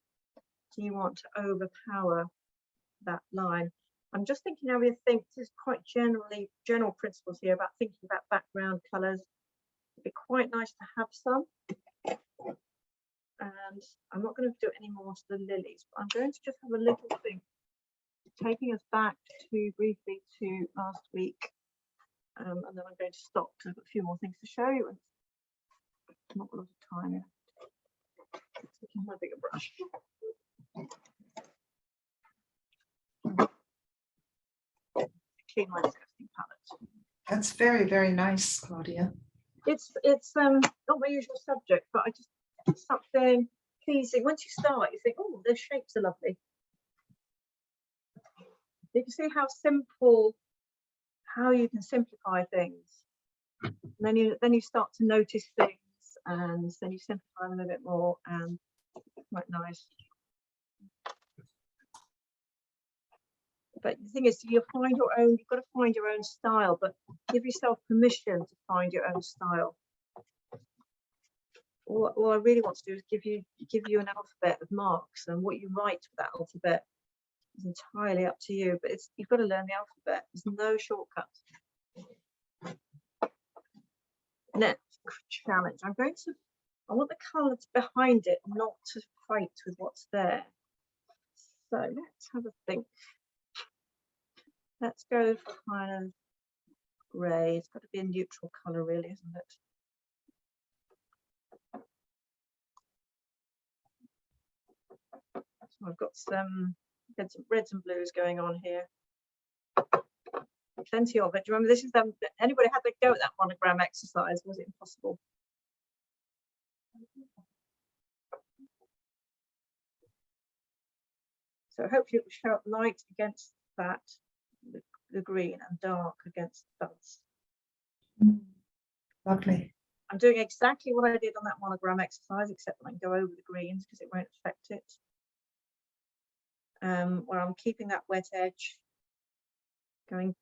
do you want to overpower that line. I'm just thinking how we think this is quite general principles here about thinking about background colours. It'd be quite nice to have some. And I'm not going to do any more to the lilies, but I'm going to just have a little thing, taking us back to briefly to last week. And then I'm going to stop because I've got a few more things to show you. And not a lot of time. Taking my bigger brush. Clean my disgusting palette. That's very, very nice, Claudia. It's not my usual subject, but I just something pleasing. Once you start, you think, oh, the shapes are lovely. You can see how simple. How you can simplify things, and then you start to notice things, and then you simplify them a bit more, and it's quite nice. But the thing is, you've got to find your own style, but give yourself permission to find your own style. All I really want to do is give you an alphabet of marks, and what you write with that alphabet is entirely up to you, but you've got to learn the alphabet. There's no shortcuts. Next challenge. I want the colours behind it not to fight with what's there. So let's have a think. Let's go for kind of grey. It's got to be a neutral colour, really, isn't it? So I've got some reds and blues going on here. Plenty of it. Do you remember this is anybody had to go at that monogram exercise? Was it impossible? So hopefully it will show up light against that, the green, and dark against the buds. Lovely. I'm doing exactly what I did on that monogram exercise, except that I can go over the greens because it won't affect it. Where I'm keeping that wet edge going.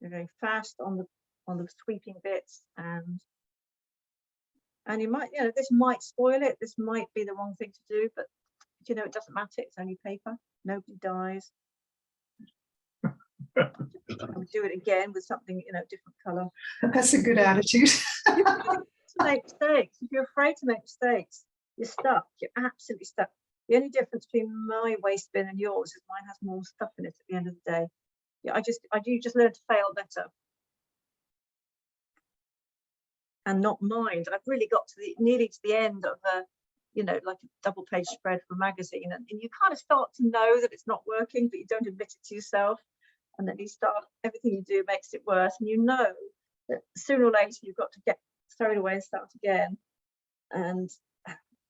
You're going fast on the sweeping bits, and you might, you know, this might spoil it. This might be the wrong thing to do, but you know, it doesn't matter. It's only paper. Nobody dies. I would do it again with something, you know, different colour. That's a good attitude. To make mistakes. If you're afraid to make mistakes, you're stuck. You're absolutely stuck. The only difference between my waste bin and yours is mine has more stuff in it at the end of the day. Yeah, I do just learn to fail better and not mind. I've really got to nearly to the end of a, you know, like a double page spread for a magazine, and you kind of start to know that it's not working, but you don't admit it to yourself, and then you start, everything you do makes it worse, and you know that sooner or later you've got to get thrown away and start again, and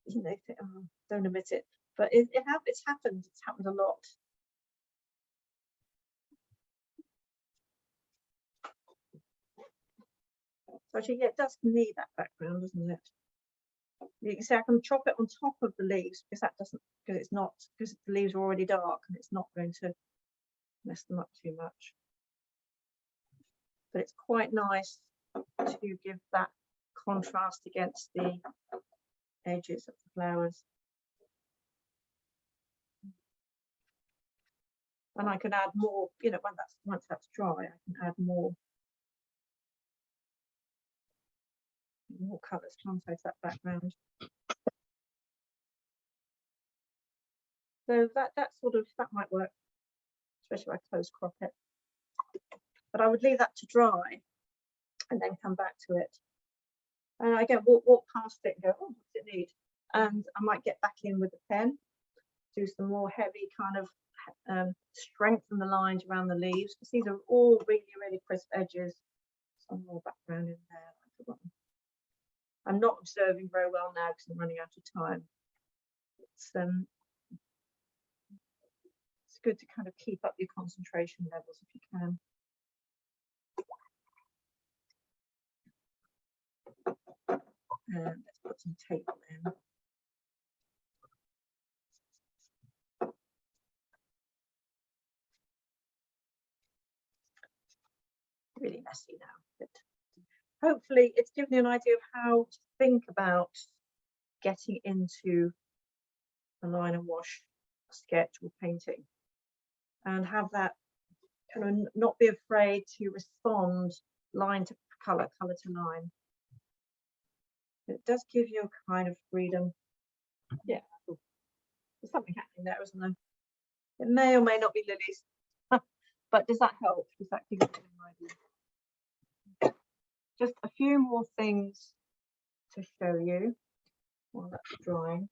you know, oh, don't admit it, but it's happened a lot. So actually, yeah, it does need that background, doesn't it? You can see I can chop it on top of the leaves because because the leaves are already dark and it's not going to mess them up too much. But it's quite nice to give that contrast against the edges of the flowers. And I can add more, you know, once that's dry, I can add more colours to that background. So that might work, especially if I close crop it. But I would leave that to dry and then come back to it. And again, walk past it and go, oh, what does it need? And I might get back in with the pen, do some more heavy kind of strengthen the lines around the leaves, because these are all really, really crisp edges. Some more background in there. I've forgotten. I'm not observing very well now because I'm running out of time. It's good to kind of keep up your concentration levels if you can. And let's put some tape in. Really messy now, but hopefully it's given you an idea of how to think about getting into a line and wash sketch or painting, and have that kind of not be afraid to respond line to colour, colour to line. It does give you a kind of freedom. Yeah, there's something happening there, isn't there? It may or may not be lilies, but does that help? Does that give you an idea? Just a few more things to show you while that's drying.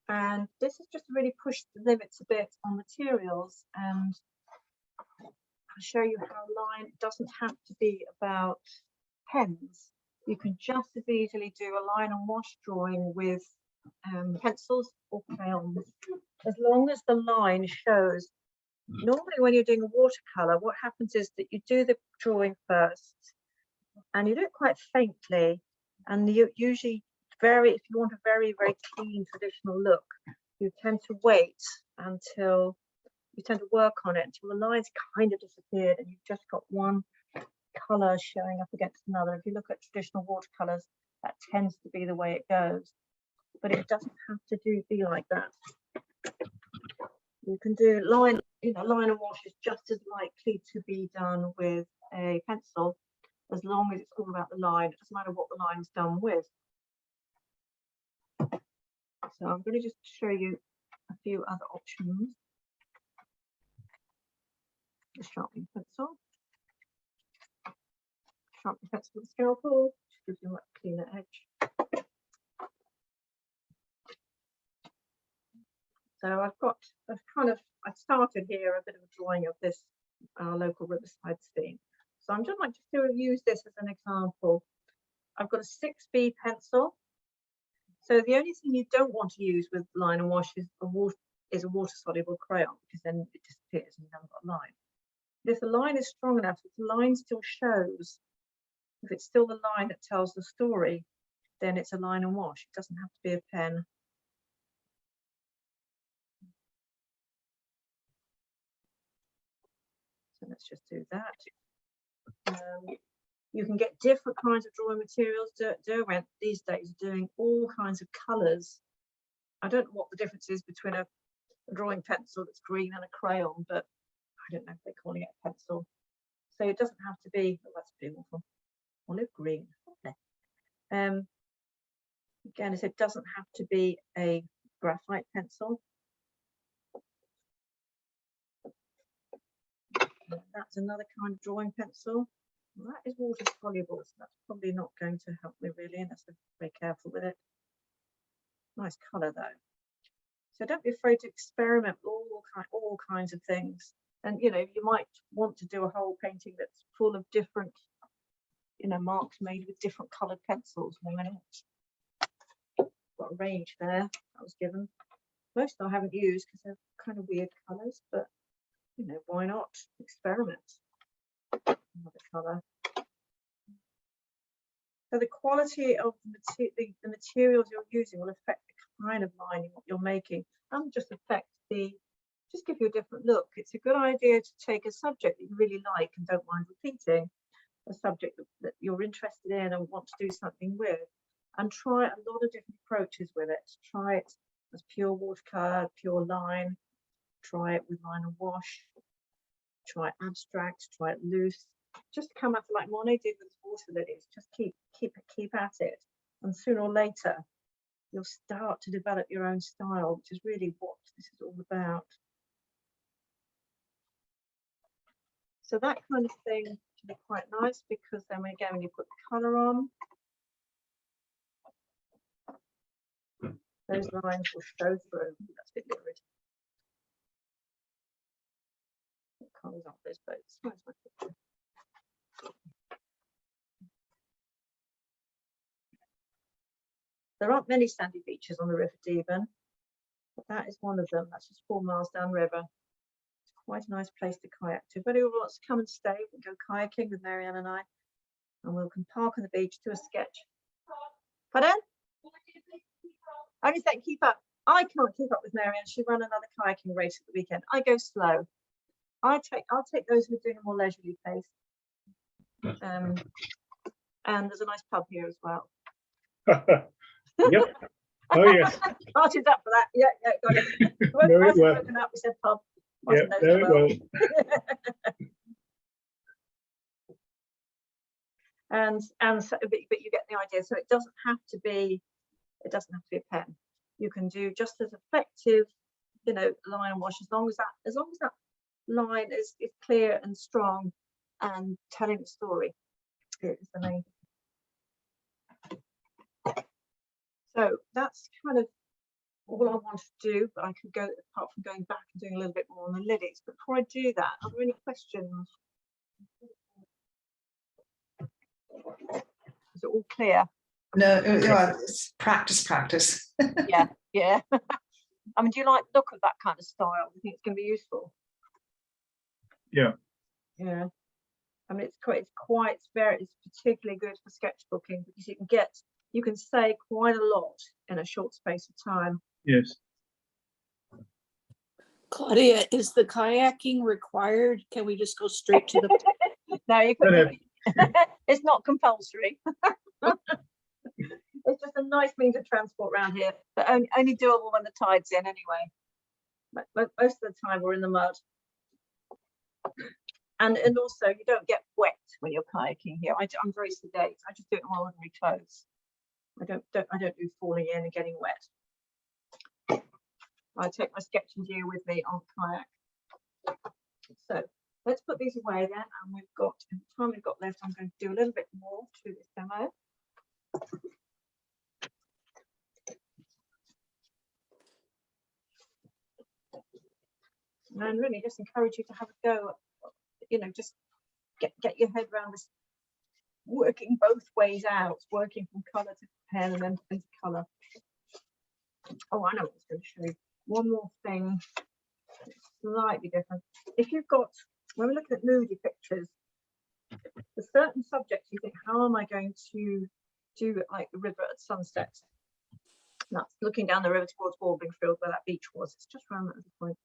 And this is just really push the limits a bit on materials, and I'll show you how line doesn't have to be about pens. You can just as easily do a line and wash drawing with pencils or crayons, as long as the line shows. Normally when you're doing a watercolour, what happens is that you do the drawing first and you do it quite faintly, and you usually if you want a very, very clean traditional look, you tend to wait until you tend to work on it until the lines kind of disappeared and you've just got one colour showing up against another. If you look at traditional watercolours, that tends to be the way it goes, but it doesn't have to be like that. You can do line and wash is just as likely to be done with a pencil, as long as it's all about the line. It doesn't matter what the line's done with. So I'm going to just show you a few other options. The sharpening pencil. Sharpening pencil with a scalpel, which gives you a much cleaner edge. So I started here a bit of a drawing of this local riverside scene. So I'm just like to use this as an example. I've got a 6B pencil. So the only thing you don't want to use with line and wash is a water soluble crayon, because then it disappears and you haven't got a line. But if the line is strong enough, if the line still shows, if it's still the line that tells the story, then it's a line and wash. It doesn't have to be a pen. So let's just do that. You can get different kinds of drawing materials. Derwent these days doing all kinds of colours. I don't know what the difference is between a drawing pencil that's green and a crayon, but I don't know if they're calling it a pencil. So it doesn't have to be, oh, that's beautiful, olive green. Again, it doesn't have to be a graphite pencil. That's another kind of drawing pencil. That is water soluble, so that's probably not going to help me really, and that's very careful with it. Nice colour though. So don't be afraid to experiment with all kinds of things. And you might want to do a whole painting that's full of different, marks made with different coloured pencils. Why not? Got a range there I was given. Most I haven't used because they're kind of weird colours, but why not experiment? Another colour. So the quality of the materials you're using will affect the kind of lining what you're making, and just give you a different look. It's a good idea to take a subject that you really like and don't mind repeating, a subject that you're interested in and want to do something with, and try a lot of different approaches with it. Try it as pure watercolor, pure line, try it with line and wash, try abstract, try it loose. Just come at it like Monet did with water lilies. Just keep at it, and sooner or later you'll start to develop your own style, which is really what this is all about. So that kind of thing can be quite nice, because then again, when you put the colour on, those lines will show through. That's a bit weird. It comes off those boats. Where's my picture? There aren't many sandy beaches on the River Devon, but that is one of them. That's just 4 miles downriver. It's quite a nice place to kayak to. If anyone wants to come and stay, we can go kayaking with Marianne and I, and we can park on the beach, do a sketch. Pardon? Only saying keep up. I can't keep up with Marianne. She ran another kayaking race at the weekend. I go slow. I'll take those who are doing a more leisurely pace. And there's a nice pub here as well. Yep. Oh yes. Martin's up for that. Yeah, got it. No, it will. Up, we said pub. Yeah, Martin knows no, it it well. will. and so, but you get the idea. So it doesn't have to be a pen. You can do just as effective, you know, line and wash, as long as that line is clear and strong and telling the story. It's the main. So that's kind of all I want to do, but I could go, apart from going back and doing a little bit more on the lilies. But before I do that, are there any questions? Is it all clear? No, it's practice. Yeah. I mean, do you like the look of that kind of style? Do you think it's going to be useful? Yeah. Yeah. I mean, it's particularly good for sketchbooking, because you can say quite a lot in a short space of time. Yes. Claudia, is the kayaking required? Can we just go straight to the? No, you can. It's not compulsory. It's just a nice means of transport around here, but only doable when the tide's in anyway. But most of the time we're in the mud. And also you don't get wet when you're kayaking here. I'm very sedate. I just do it in my ordinary clothes. I don't do falling in and getting wet. I take my sketching gear with me on kayak. So let's put these away then, and in the time we've got left, I'm going to do a little bit more to this demo. And really just encourage you to have a go, you know, just get your head around this, working both ways out, working from colour to pen and then into colour. Oh, I know what I was going to show you. One more thing, slightly different. If you've got, when we're looking at moody pictures, there's certain subjects you think, how am I going to do it, like the river at sunset? And that's looking down the river towards Warbingfield, where that beach was. It's just around that point.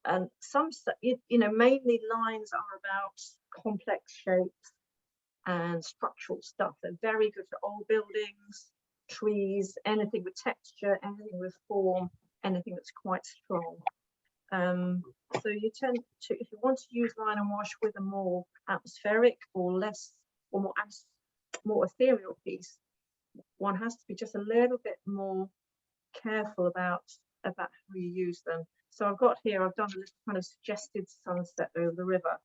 And some, you know, mainly lines are about complex shapes and structural stuff. They're very good for old buildings, trees, anything with texture, anything with form, anything that's quite strong. So you tend to, if you want to use line and wash with a more atmospheric or more ethereal piece, one has to be just a little bit more careful about how you use them. So I've done a little kind of suggested sunset over the river,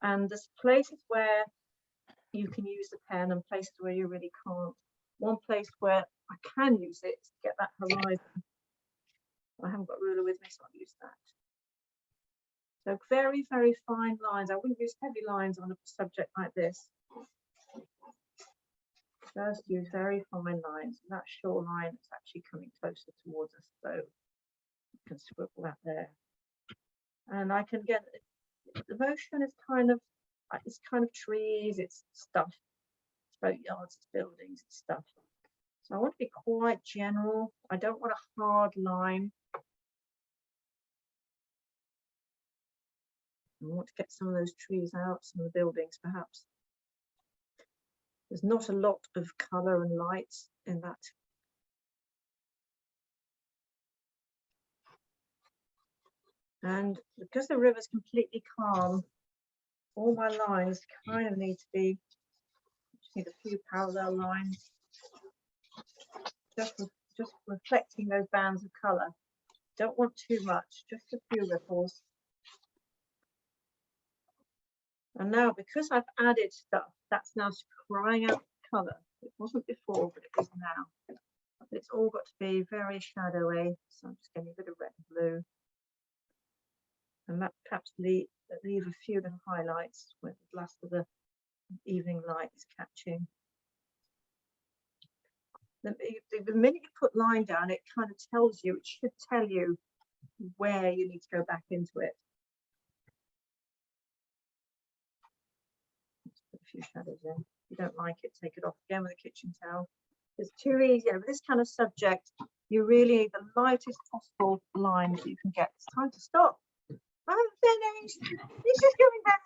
and there's places where you can use the pen and places where you really can't. One place where I can use it to get that horizon. I haven't got a ruler with me, so I'll use that. So very, very fine lines. I wouldn't use heavy lines on a subject like this. Just use very fine lines. That shoreline is actually coming closer towards us, so I can swivel that there. And I can get the motion is kind of trees, it's stuff, it's boatyards, it's buildings, it's stuff. So I want to be quite general. I don't want a hard line. I want to get some of those trees out, some of the buildings perhaps. There's not a lot of colour and light in that. And because the river's completely calm, all my lines kind of need to be, just need a few parallel lines. Just reflecting those bands of colour. Don't want too much, just a few ripples. And now, because I've added stuff, that's now crying out colour. It wasn't before, but it is now. It's all got to be very shadowy. So I'm just getting a bit of red and blue. And that perhaps leave a few little highlights where the last of the evening light is catching. The minute you put line down, it kind of tells you, it should tell you where you need to go back into it. Let's put a few shadows in. If you don't like it, take it off again with a kitchen towel. It's too easy. With this kind of subject, you really need the lightest possible line that you can get. It's time to stop. I'm finished. It's just going back.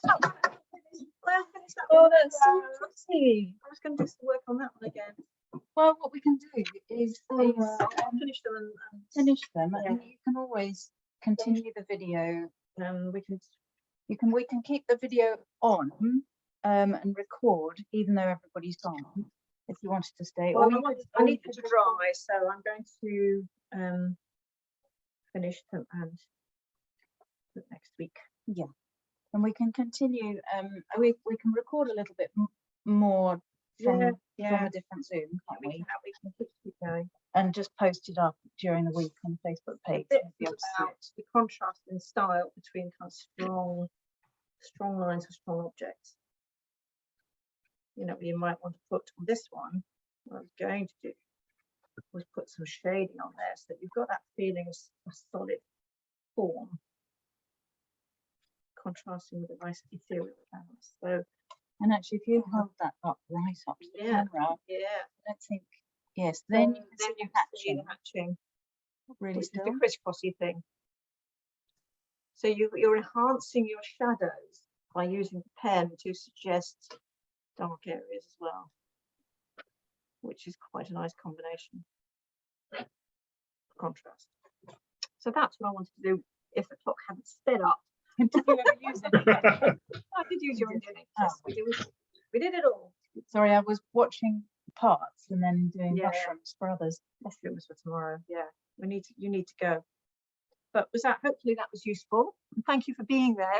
Oh, that's so pretty. I was going to do some work on that one again. Well, what we can do is Finish them and finish them, Yeah. and you can always continue the video. we can. We can keep the video on and record, even though everybody's gone. If you wanted to stay, Well, or I need it to dry, so I'm going to finish them and next week. and we can continue. We can record a little bit more from a different Zoom, can't We we? can keep going. And just post it up during the week on the Facebook page. Bit You'll be able to see about it. the contrast in style between kind of strong lines and strong objects. You know, you might want to put on this one. What I was going to do was put some shading on there so that you've got that feeling of a solid form, contrasting with a nice ethereal canvas. So And actually, if you held that up right up to the camera, yeah, I don't think, yes, then you can then see you the can see hatching the hatching. really Which is still. the crisscrossy thing. So you're enhancing your shadows by using the pen to suggest dark areas as well, which is quite a nice combination of contrast. So that's what I wanted to do if the clock hadn't sped up. Did you ever use it again? I did use your Indian. Oh. Yes, we did it all. Sorry, I was watching parts and then doing Yeah. mushrooms for others. Mushrooms for tomorrow. Yeah, you need to go. But hopefully that was useful. And thank you for being there.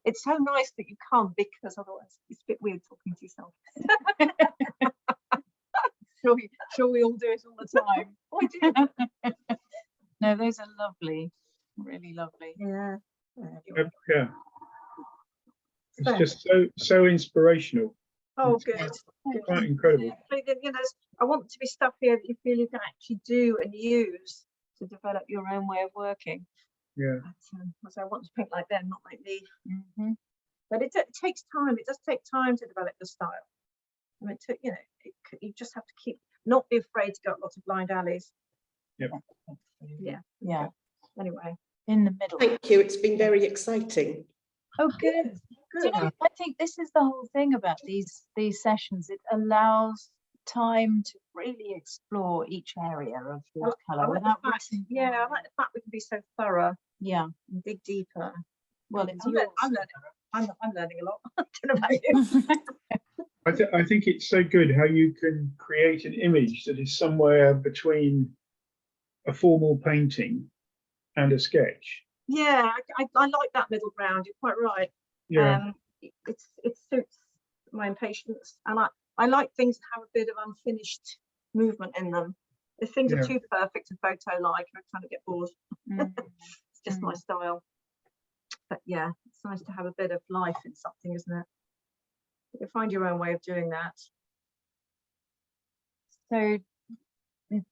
It's so nice that you come, because otherwise it's a bit weird talking to yourself. Sure we all do it all the time. Oh, I do. No, those are lovely, really lovely. Yeah. Yeah, So- it's just so inspirational. Oh, good. Quite incredible. But, you know, I want it to be stuff here that you feel you can actually do and use to develop your own way of working. Yeah. But, so I want to paint like them, not like me. Mm-hmm. But it takes time. It does take time to develop the style. I mean, you just have to not be afraid to go up lots of blind alleys. Yep. Yeah. Anyway. In the middle. Thank you. It's been very exciting. Oh, good. Do you know, I think this is the whole thing about these sessions. It allows time to really explore each area of watercolour without rushing. Yeah, I like the fact we can be so thorough. Yeah. And dig deeper. Well, it's I'm yours. learning a lot. I don't know about you. I think it's so good how you can create an image that is somewhere between a formal painting and a sketch. Yeah, I like that middle ground. You're quite right. Yeah. It suits my impatience, and I like things that have a bit of unfinished movement in them. If things are too perfect and photo-like, I kind of get bored. It's just my style. But yeah, it's nice to have a bit of life in something, isn't it? You find your own way of doing that. So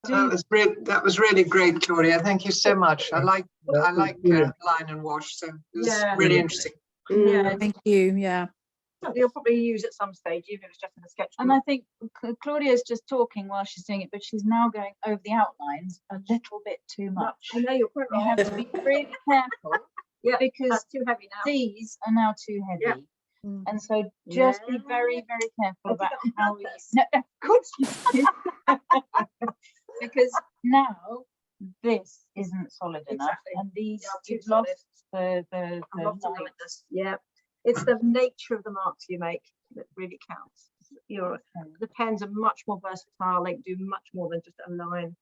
That was really great, Claudia. Thank you so much. I like brilliant. line and wash, so it was Yeah. really interesting. Yeah, Thank you. Yeah. something you'll probably use at some stage, even if it's just in a sketch. and I think Claudia's just talking while she's doing it, but she's now going over the outlines a little bit too much. I know you're quite You right. have to be really careful Yeah, because that's too heavy now. these are now too heavy. And so just be very, very careful about how you. No, of course you did. Because now this isn't solid enough, Exactly. and these Yeah, too you've lost solid. the I'm not light. like this. Yeah, it's the nature of the marks you make that really counts. The pens are much more versatile. They do much more than just a line.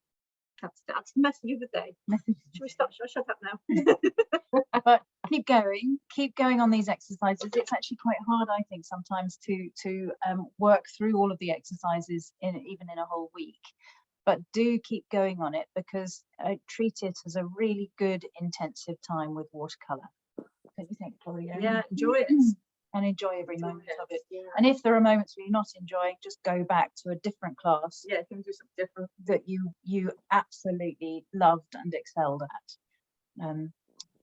That's the message of the day. Should we stop? Should I shut up now? But keep going on these exercises. It's actually quite hard, I think, sometimes to work through all of the exercises even in a whole week. But do keep going on it, because treat it as a really good intensive time with watercolor. Don't you think, Claudia? Yeah, enjoy it. And enjoy every moment of it. Yeah. And if there are moments where you're not enjoying, just go back to a different class Yeah, can we do something different? that you absolutely loved and excelled at. And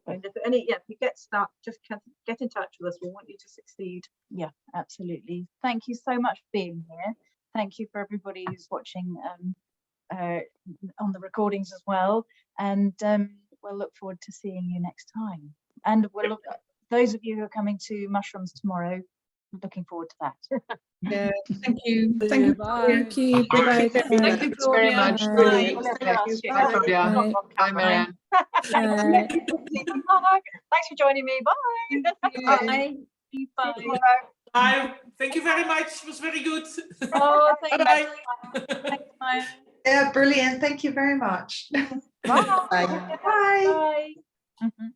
if you get stuck, just get in touch with us. We want you to succeed. Yeah, absolutely. Thank you so much for being here. Thank you for everybody who's watching on the recordings as well. And we'll look forward to seeing you next time. And we'll look at those of you who are coming to Mushrooms tomorrow, looking forward to that. Yeah, thank you. See Thank you, you. bye. Thank you. Bye-bye. Thank you Thanks very much. Bye. Brilliant. We'll Thank ask you. you. Bye, Claudia. Bye. Bye, Marianne. Bye. Thanks for joining me. Bye. Bye. Bye. Thank you very much. It was very good. Oh, thank Bye-bye. you. Thanks, Maya. Yeah, brilliant. Thank you very much. Bye. Bye. Bye. Mhm.